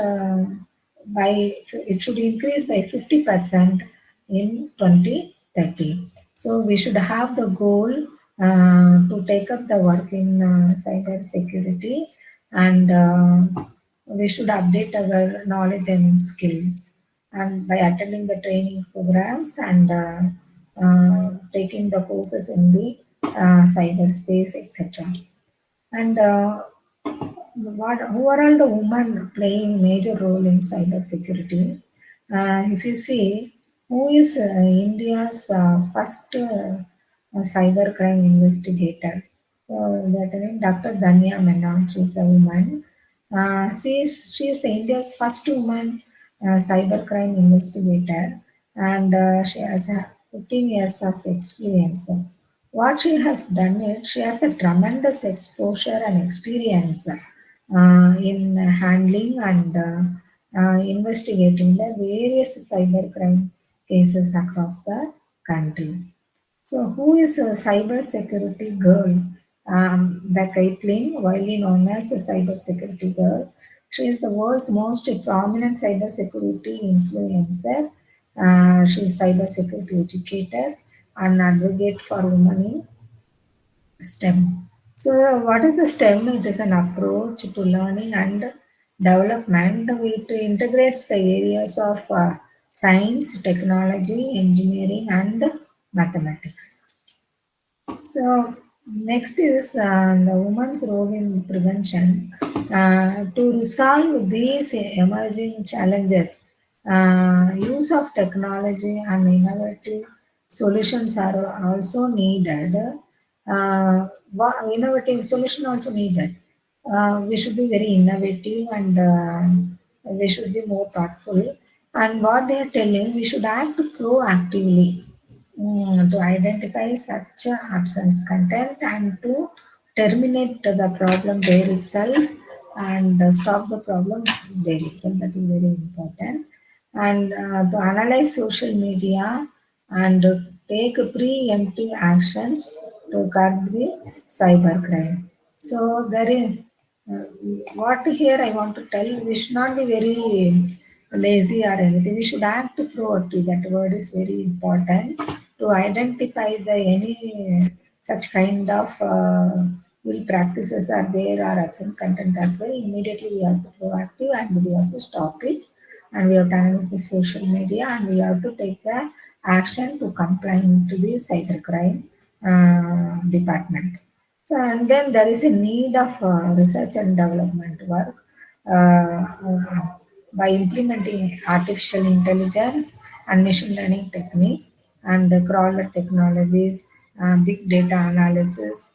by it should increase by 50% in 2030. So we should have the goal to take up the work in cyber security, and we should update our knowledge and skills and by attending the training programs and taking the courses in the cyberspace, etc. And who are all the women playing major role in cyber security? If you see, who is India's first cyber crime investigator? That name Dr. Danya Menon. She's a woman. She is the India's first woman cybercrime investigator, and she has 15 years of experience. What she has done is she has a tremendous exposure and experience in handling and investigating the various cybercrime cases across the country. So, who is a cybersecurity girl? The Caitlin, widely known as a cybersecurity girl. She is the world's most prominent cybersecurity influencer. She is cybersecurity educator and advocate for women in STEM. So, what is the STEM? It is an approach to learning and development. It integrates the areas of science, technology, engineering, and mathematics. So next is the woman's role in prevention. To resolve these emerging challenges, use of technology and innovative solutions are also needed. Innovative solution also needed. We should be very innovative and we should be more thoughtful. And what they are telling, we should act proactively to identify such absence content and to terminate the problem there itself and stop the problem there itself. That is very important. And to analyze social media and take preemptive actions to curb the cybercrime. So there is what here I want to tell, we should not be very lazy or anything. We should act proactive. That word is very important to identify the any such kind of ill practices are there or absence content as well. Immediately we have to proactive and we have to stop it and we have to analyze the social media and we have to take the action to comply to the cybercrime department. So, and then there is a need of research and development work by implementing artificial intelligence and machine learning techniques and the crawler technologies, big data analysis,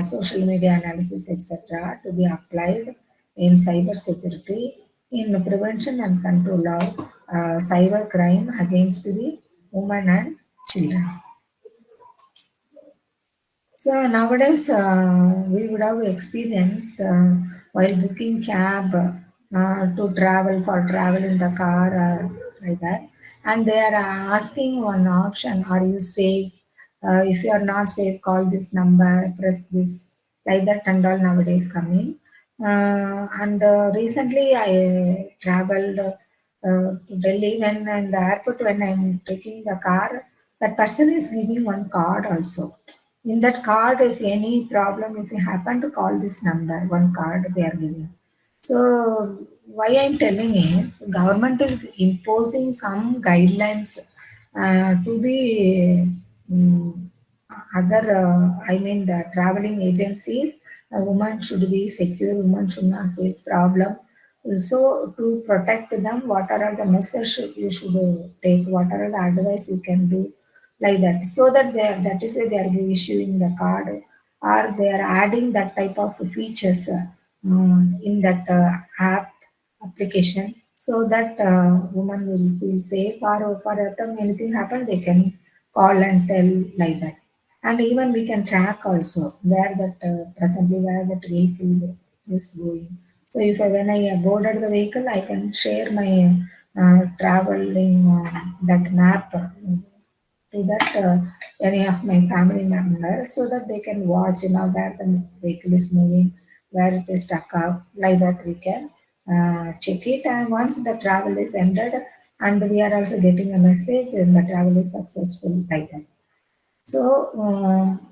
social media analysis, etc., to be applied in cybersecurity in the prevention and control of cyber crime against the women and children. So nowadays, we would have experienced while booking cab to travel in the car like that, and they are asking one option: Are you safe? If you are not safe, call this number, press this, like that, and all nowadays coming. And recently, I traveled to Delhi when in the airport when I'm taking the car, that person is giving one card also. In that card, if any problem, if you happen to call this number, one card they are giving. So why I'm telling is government is imposing some guidelines to the um, other, I mean the traveling agencies. A woman should be secure, woman should not face problem. So to protect them, what are all the measures you should take, what are all the advice you can do, like that, so that that is why they are issuing the card or they are adding that type of features in that app application so that woman will feel safe or for them anything happen they can call and tell, like that. And even we can track also where that presently where that vehicle is going. So if I, when I boarded the vehicle, I can share my traveling that map to that any of my family members so that they can watch, where the vehicle is moving, where it is stuck up, like that we can check it. And once the travel is ended, and we are also getting a message and the travel is successful, like that. So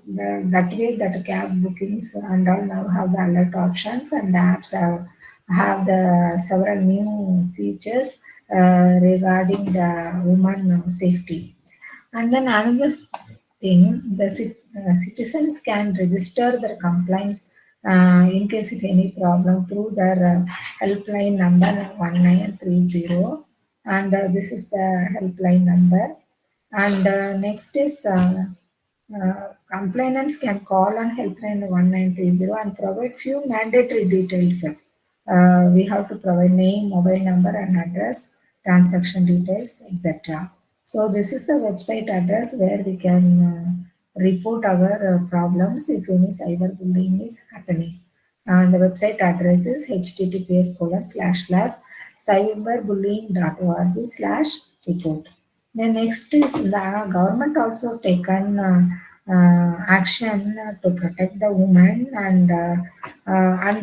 that way that cab bookings and all now have the alert options and the apps have the several new features regarding the woman safety. And then another thing, the citizens can register their complaints in case of any problem through their helpline number 1930, and this is the helpline number. And next is complainants can call on helpline 1930 and provide few mandatory details. We have to provide name, mobile number and address, transaction details, etc. So this is the website address where we can report our problems if any cyberbullying is happening. And the website address is https://cyberbullying.org/report. The next is the government also taken action to protect the women and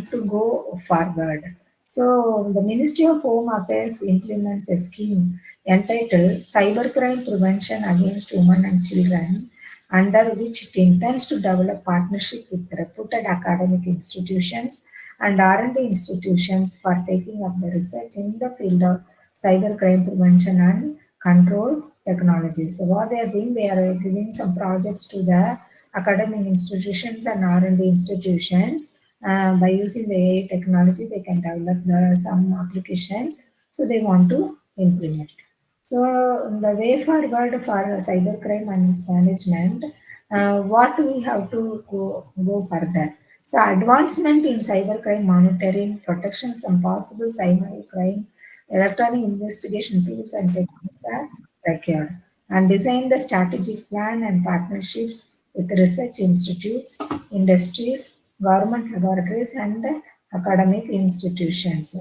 to go forward. So the Ministry of Home Affairs implements a scheme entitled Cybercrime Prevention Against Women and Children, under which it intends to develop partnership with reputed academic institutions and R&D institutions for taking up the research in the field of cybercrime prevention and control technologies. So what they are doing, they are giving some projects to the academic institutions and R&D institutions. By using the AI technology, they can develop some applications. So they want to implement. So the way forward for cybercrime and its management, what we have to go further. So advancement in cybercrime monitoring, protection from possible cybercrime, electronic investigation tools and techniques are required. And design the strategic plan and partnerships with research institutes, industries, government laboratories, and academic institutions.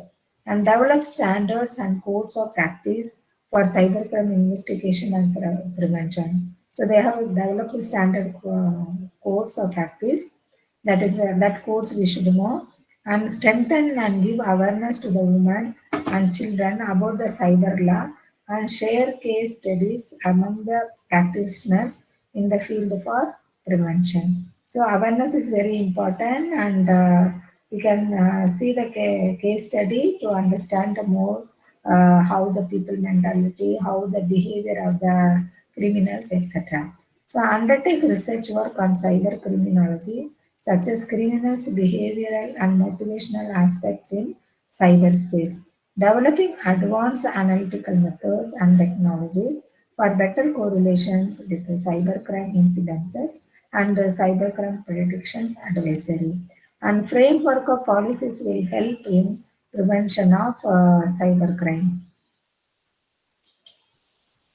And develop standards and codes of practice for cybercrime investigation and prevention. So they have developed standard codes of practice. That is that codes we should know, and strengthen and give awareness to the women and children about the cyber law and share case studies among the practitioners in the field for prevention. So awareness is very important, and we can see the case study to understand more how the people mentality, how the behavior of the criminals, etc. So undertake research work on cyber criminology, such as criminals' behavioral and motivational aspects in cyberspace, developing advanced analytical methods and technologies for better correlations with the cybercrime incidences and cybercrime predictions advisory. And framework of policies will help in prevention of cybercrime.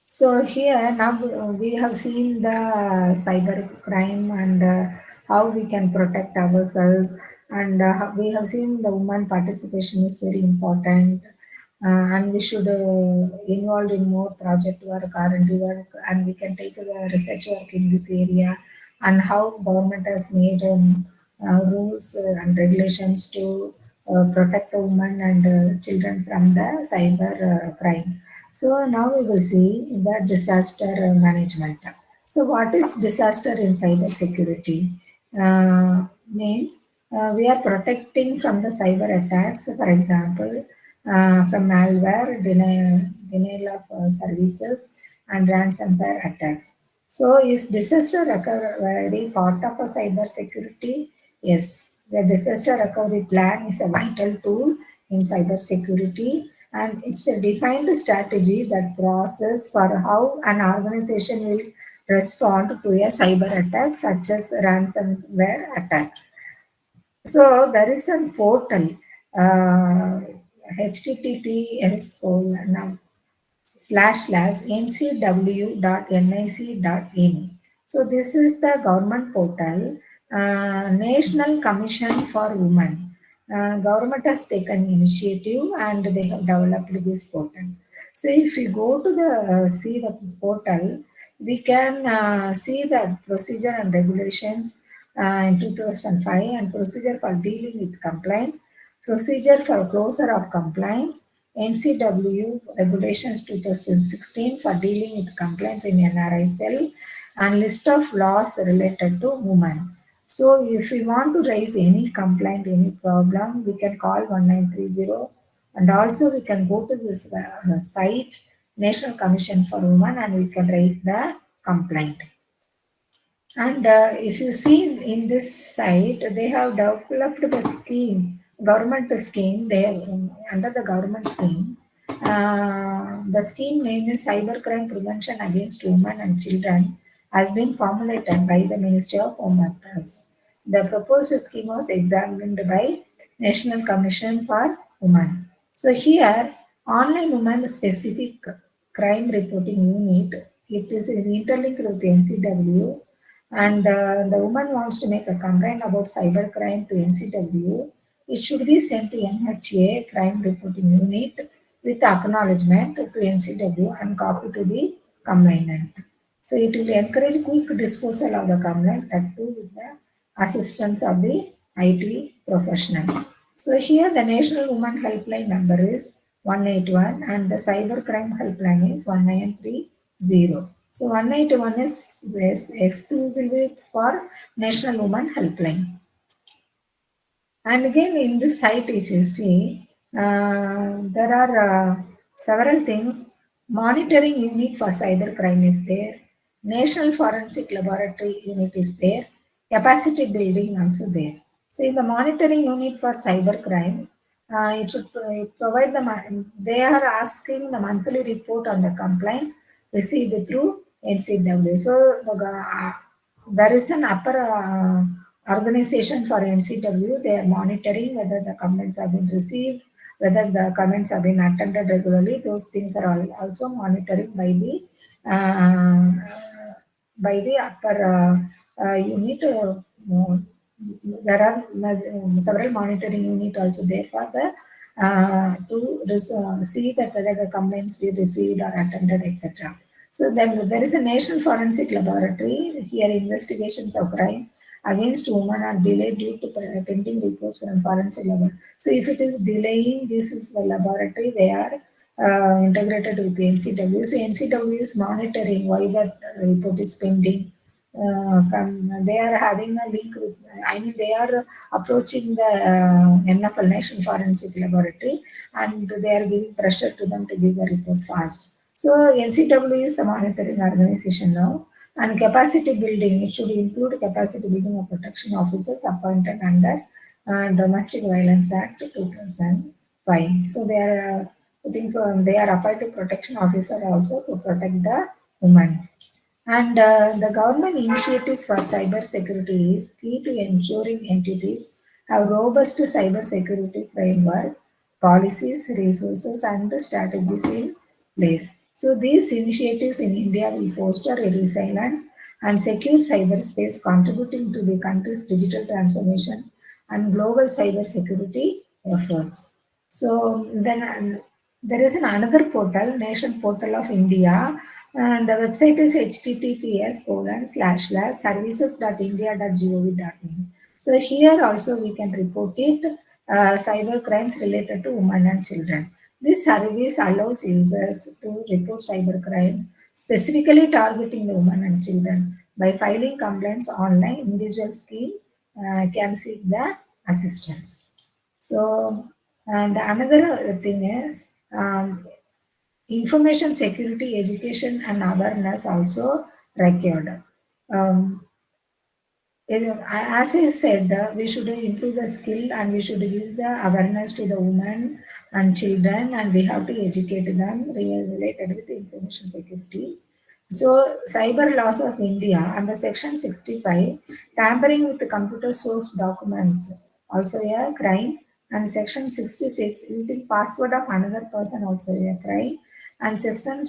So here now we have seen the cyber crime and how we can protect ourselves, and we have seen the woman participation is very important, and we should involve in more project work, R&D work, and we can take research work in this area, and how government has made rules and regulations to protect the women and children from the cyber crime. So now we will see the disaster management. So what is disaster in cyber security? Means we are protecting from the cyber attacks, for example, from malware, denial of services, and ransomware attacks. So is disaster recovery part of a cyber security? Yes, the disaster recovery plan is a vital tool in cyber security, and it's a defined strategy that process for how an organization will respond to a cyber attack such as ransomware attack. So there is a portal, https://ncw.nic.in. So this is the government portal, National Commission for Women. Government has taken initiative and they have developed this portal. So if we go to the see the portal, we can see the procedure and regulations in 2005 and procedure for dealing with complaints, procedure for closure of complaints, NCW regulations 2016 for dealing with complaints in NRI cell, and list of laws related to women. So if we want to raise any complaint, any problem, we can call 1930, and also we can go to this site, National Commission for Women, and we can raise the complaint. And if you see in this site, they have developed the scheme, government scheme. They have, under the government scheme, the scheme name is Cybercrime Prevention Against Women and Children has been formulated by the Ministry of Home Affairs. The proposed scheme was examined by National Commission for Women. So here, online women specific crime reporting unit, it is interlinked with NCW, and the woman wants to make a complaint about cybercrime to NCW. It should be sent to NHA crime reporting unit with acknowledgement to NCW and copy to the complainant. So it will encourage quick disposal of the complaint, that too with the assistance of the IT professionals. So here the National Women Helpline number is 181 and the Cybercrime Helpline is 1930. So 181 is exclusively for National Women Helpline. And again, in this site, if you see, there are several things. Monitoring unit for cybercrime is there. National Forensic Laboratory unit is there. Capacity building also there. So in the monitoring unit for cybercrime, it should provide they are asking the monthly report on the complaints received through NCW. So there is an upper organization for NCW. They are monitoring whether the comments have been received, whether the comments have been attended regularly. Those things are also monitoring by the upper unit. There are several monitoring unit also there for the to see that whether the complaints be received or attended, etc. So then there is a National Forensic Laboratory. Here investigations of crime against women are delayed due to pending reports from forensic lab. So if it is delaying, this is the laboratory, they are integrated with the NCW. So NCW is monitoring why that report is pending. They are having a link with, they are approaching the NFL National Forensic Laboratory and they are giving pressure to them to give the report fast. So NCW is the monitoring organization now. And capacity building, it should include capacity building of protection officers appointed under Domestic Violence Act 2005. So they are they are appointed protection officer also to protect the women. And the government initiatives for cyber security is key to ensuring entities have robust cyber security framework, policies, resources, and strategies in place. So these initiatives in India will foster a resilient and secure cyberspace, contributing to the country's digital transformation and global cyber security efforts. So then there is another portal, Nation Portal of India, and the website is https://services.india.gov.in. So here also we can report it, cyber crimes related to women and children. This service allows users to report cyber crimes, specifically targeting the women and children. By filing complaints online, individuals can seek the assistance. So, and another thing is information security education and awareness also required. As I said, we should improve the skill and we should give the awareness to the women and children, and we have to educate them related with information security. So, cyber laws of India under Section 65, tampering with the computer source documents, also a crime, and Section 66, using password of another person, also a crime, and Section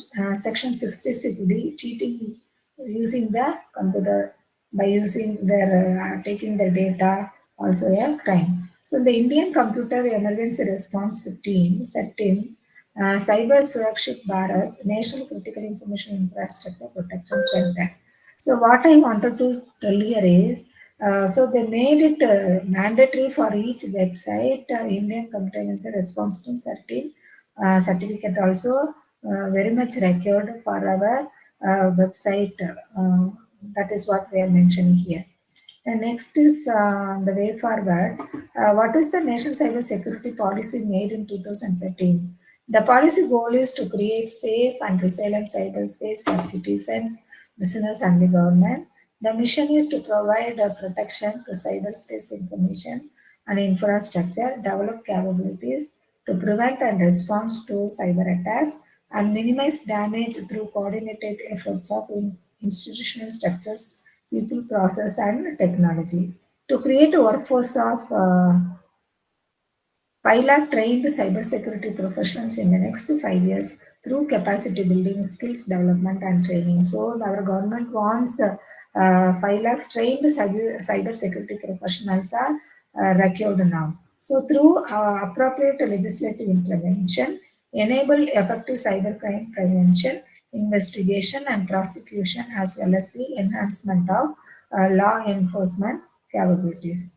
66, the cheating using the computer by using their taking the data, also a crime. So the Indian Computer Emergency Response Team set in Cyber Surakshit Bharat National Critical Information Infrastructure Protection Center. So what I wanted to tell here is, so they made it mandatory for each website, Indian Computer Emergency Response Team certificate also very much required for our website. That is what they are mentioning here. And next is the way forward. What is the National Cyber Security Policy made in 2013? The policy goal is to create safe and resilient cyberspace for citizens, business, and the government. The mission is to provide protection to cyberspace information and infrastructure, develop capabilities to prevent and respond to cyber attacks, and minimize damage through coordinated efforts of institutional structures, people, process, and technology. To create a workforce of 5 lakh trained cybersecurity professionals in the next 5 years through capacity building, skills development, and training. So, our government wants 5 lakhs trained cybersecurity professionals are required now. So, through appropriate legislative intervention, enable effective cybercrime prevention, investigation, and prosecution, as well as the enhancement of law enforcement capabilities.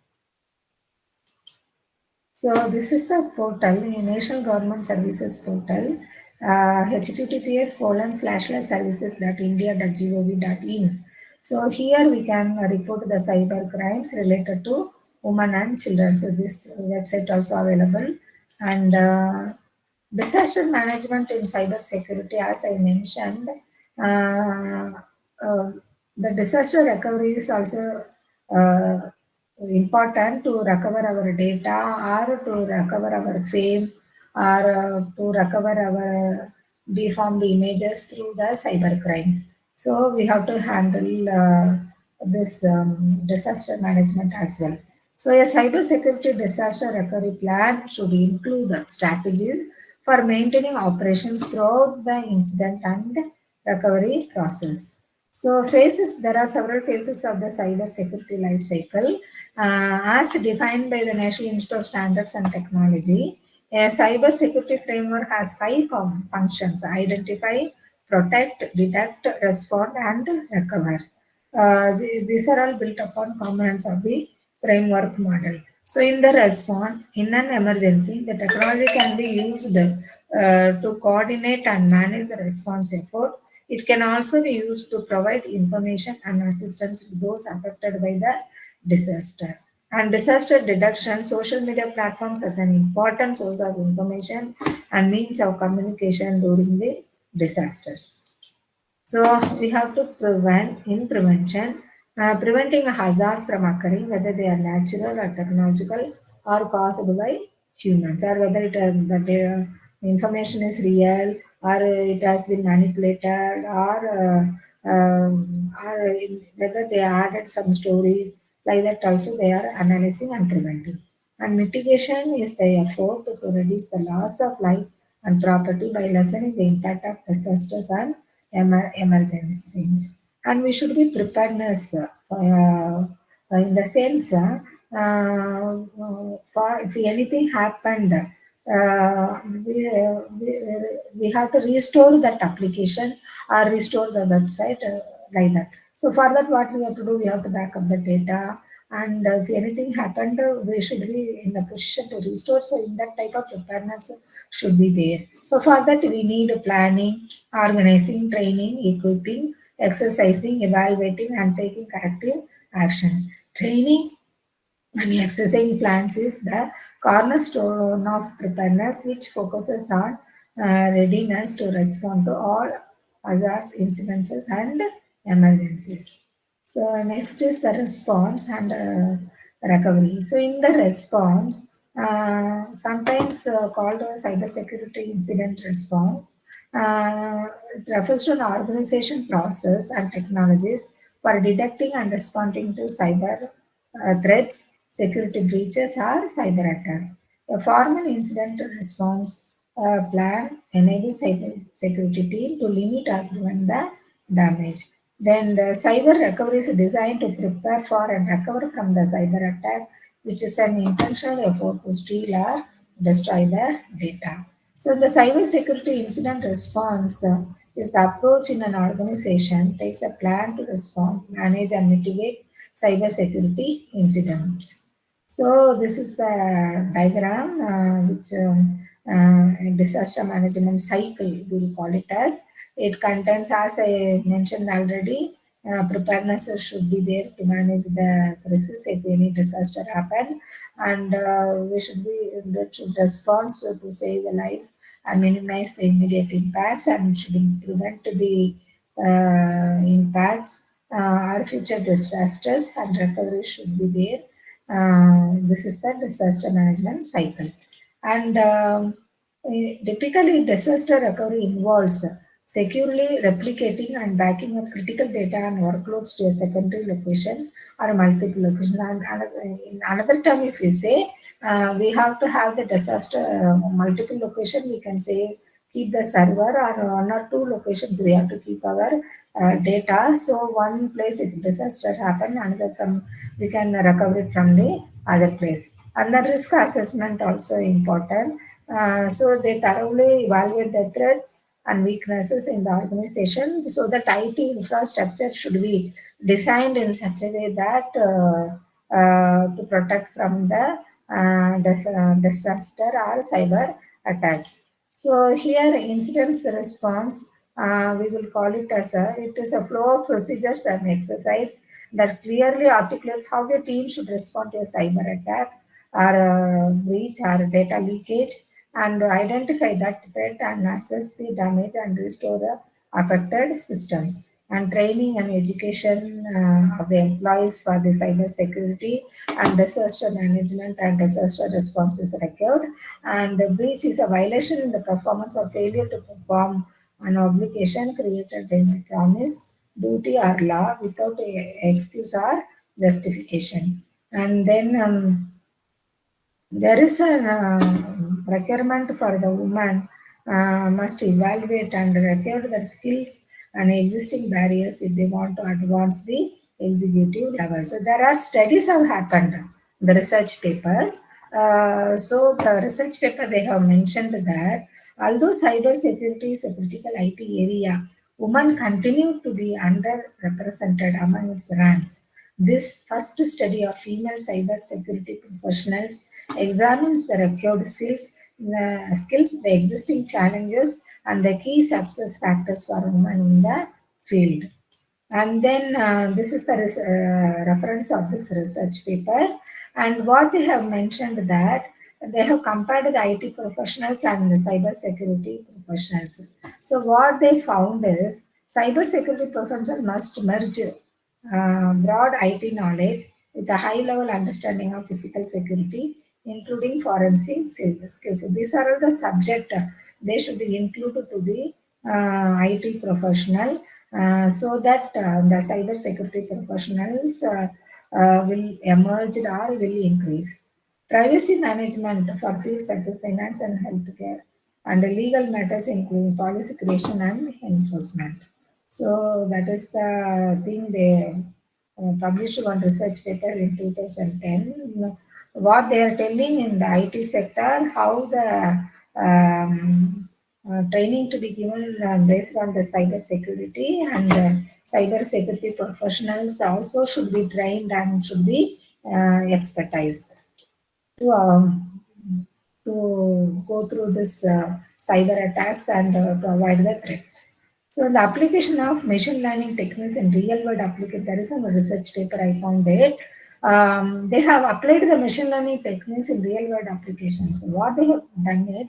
So this is the portal, the National Government Services portal, https://services.india.gov.in. So here we can report the cyber crimes related to women and children. So this website also available. And disaster management in cyber security, as I mentioned, uh, uh, the disaster recovery is also important to recover our data or to recover our fame or to recover our deformed images through the cybercrime. So we have to handle this disaster management as well. So a cybersecurity disaster recovery plan should include strategies for maintaining operations throughout the incident and recovery process. So phases, there are several phases of the cyber security life cycle. As defined by the National Institute of Standards and Technology, a cyber security framework has 5 common functions: identify, protect, detect, respond, and recover. These are all built upon components of the framework model. So, in the response, in an emergency, the technology can be used to coordinate and manage the response effort. It can also be used to provide information and assistance to those affected by the disaster. And disaster detection, social media platforms as an important source of information and means of communication during the disasters. So we have to prevent in prevention, preventing hazards from occurring, whether they are natural or technological or caused by humans, or whether the information is real or it has been manipulated, or whether they added some story like that. Also, they are analyzing and preventing. And mitigation is the effort to reduce the loss of life and property by lessening the impact of disasters and emergencies. And we should be preparedness in the sense for if anything happened, we have to restore that application or restore the website like that. So for that, what we have to do, we have to back up the data, and if anything happened, we should be in a position to restore. So in that type of preparedness should be there. So for that, we need planning, organizing, training, equipping, exercising, evaluating, and taking corrective action. Training and exercising plans is the cornerstone of preparedness, which focuses on readiness to respond to all hazards, incidences, and emergencies. So next is the response and recovery. So in the response, sometimes called a cybersecurity incident response, it refers to an organization process and technologies for detecting and responding to cyber threats, security breaches, or cyber attacks. A formal incident response plan enables cyber security team to limit or prevent the damage. Then the cyber recovery is designed to prepare for and recover from the cyber attack, which is an intentional effort to steal or destroy the data. So the cyber security incident response is the approach in an organization takes a plan to respond, manage, and mitigate cyber security incidents. So this is the diagram which disaster management cycle we will call it as. It contains, as I mentioned already, preparedness should be there to manage the crisis if any disaster happen, and we should be that should respond so to save the lives and minimize the immediate impacts, and should prevent the impacts or future disasters, and recovery should be there. This is the disaster management cycle. And typically, disaster recovery involves securely replicating and backing up critical data and workloads to a secondary location or multiple location. And in another term, if we say we have to have the disaster multiple location, we can say keep the server, or one or two locations we have to keep our data. So one place if disaster happen, another from we can recover it from the other place. And the risk assessment also important. So they thoroughly evaluate the threats and weaknesses in the organization, so that IT infrastructure should be designed in such a way that to protect from the disaster or cyber attacks. So here incidents response, we will call it as it is a flow of procedures and exercise that clearly articulates how the team should respond to a cyber attack or breach or data leakage, and identify that threat and assess the damage and restore the affected systems. And training and education of the employees for the cyber security and disaster management and disaster response is required. And the breach is a violation in the performance or failure to perform an obligation created in a promise, duty, or law without excuse or justification. And then there is a requirement for the woman must evaluate and record their skills and existing barriers if they want to advance the executive level. So there are studies have happened, the research papers. So the research paper they have mentioned that although cyber security is a critical IT area, women continue to be underrepresented among its ranks. This first study of female cyber security professionals examines the required skills, the existing challenges, and the key success factors for women in the field. And then this is the reference of this research paper. And what they have mentioned that they have compared the IT professionals and the cyber security professionals. So what they found is cyber security professionals must merge broad IT knowledge with a high level understanding of physical security, including forensic skills. So these are all the subject they should be included to the IT professional, so that the cyber security professionals will emerge or will increase. Privacy management for fields such as finance and healthcare, and legal matters including policy creation and enforcement. So that is the thing they published one research paper in 2010. What they are telling in the IT sector, how the training to be given based on the cyber security, and cyber security professionals also should be trained and should be expertised to go through this cyber attacks and to avoid the threats. So the application of machine learning techniques in real world application, there is a research paper I found it. They have applied the machine learning techniques in real world applications. What they have done it,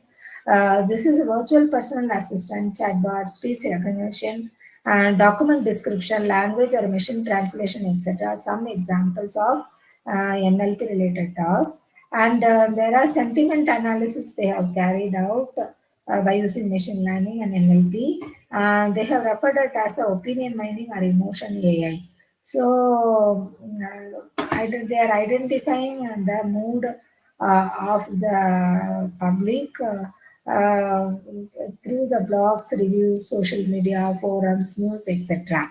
this is a virtual personal assistant, chatbot, speech recognition, and document description, language or machine translation, etc. Some examples of NLP related tasks. And there are sentiment analysis they have carried out by using machine learning and NLP. They have referred it as a opinion mining or emotion AI. So they are identifying the mood of the public through the blogs, reviews, social media, forums, news, etc.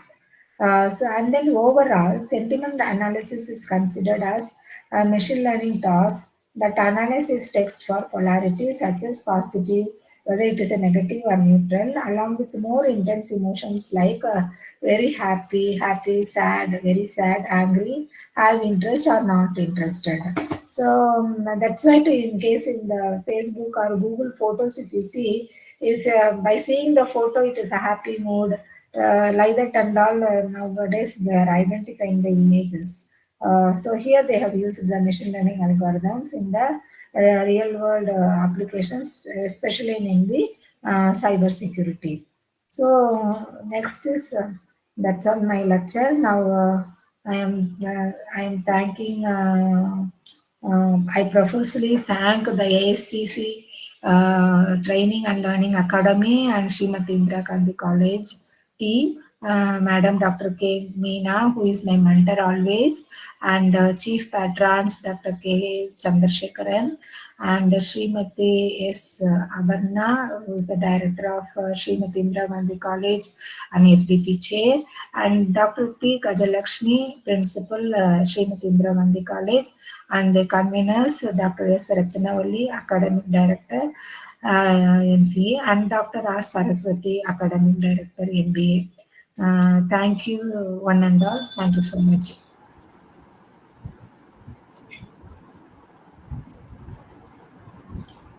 And then overall, sentiment analysis is considered as a machine learning task that analyzes text for polarity such as positive, whether it is a negative or neutral, along with more intense emotions like very happy, happy, sad, very sad, angry, have interest or not interested. So that's why in case in the Facebook or Google photos, if you see, if by seeing the photo it is a happy mood, like that and all, nowadays they are identifying the images. So here they have used the machine learning algorithms in the real world applications, especially in the cyber security. So next is that's all my lecture. Now I am thanking. I profusely thank the ASTC Training and Learning Academy and Srimati Indira Gandhi College team, Madam Dr. K. Meena, who is my mentor always, and Chief Patrons Dr. K. Chandrasekharan, and Srimati S. Abarna, who is the director of Srimati Indira Gandhi College and FDP chair, and Dr. P. Gajalakshmi, principal, Srimati Indira Gandhi College, and the conveners, Dr. S. Ratnavali, academic director, MCA, and Dr. R. Saraswati, academic director, MBA. Thank you, one and all. Thank you so much.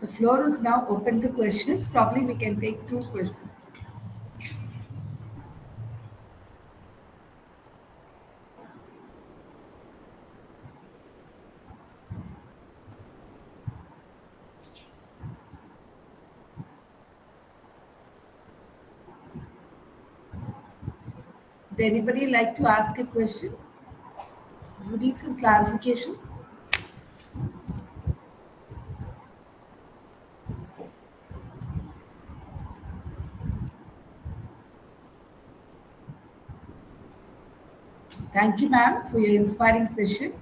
The floor is now open to questions. Probably we can take 2 questions. Would anybody like to ask a question? You need some clarification? Thank you, ma'am, for your inspiring session.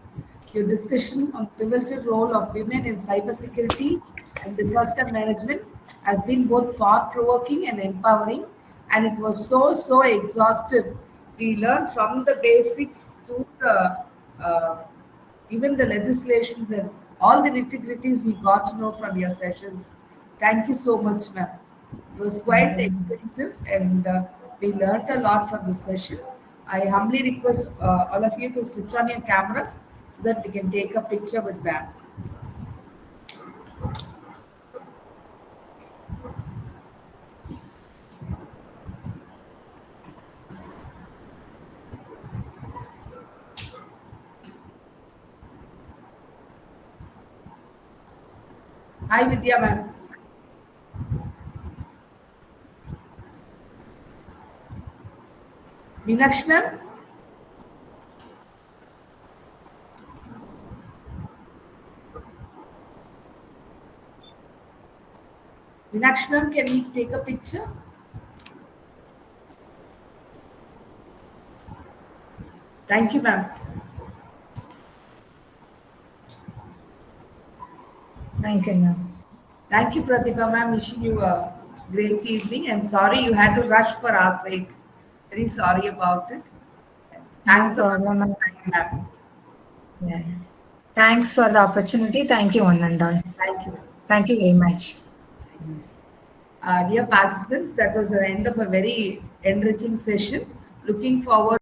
Your discussion on pivotal role of women in cybersecurity and disaster management has been both thought-provoking and empowering, and it was so exhaustive. We learned from the basics to the even the legislations and all the nitty-gritties we got to know from your sessions. Thank you so much, ma'am. It was quite extensive and we learned a lot from this session. I humbly request all of you to switch on your cameras so that we can take a picture with ma'am. Hi, Vidya ma'am. Meenakshi ma'am. Meenakshi ma'am, can we take a picture? Thank you, ma'am. Thank you, ma'am. Thank you, Pratibha ma'am. Wishing you a great evening and sorry you had to rush for our sake. Very sorry about it. Thanks No a lot for problem, your ma'am. time, ma'am. Yeah. Thanks for the opportunity. Thank you, one and all. Thank you. Thank you very much. Dear participants, that was the end of a very enriching session. Looking forward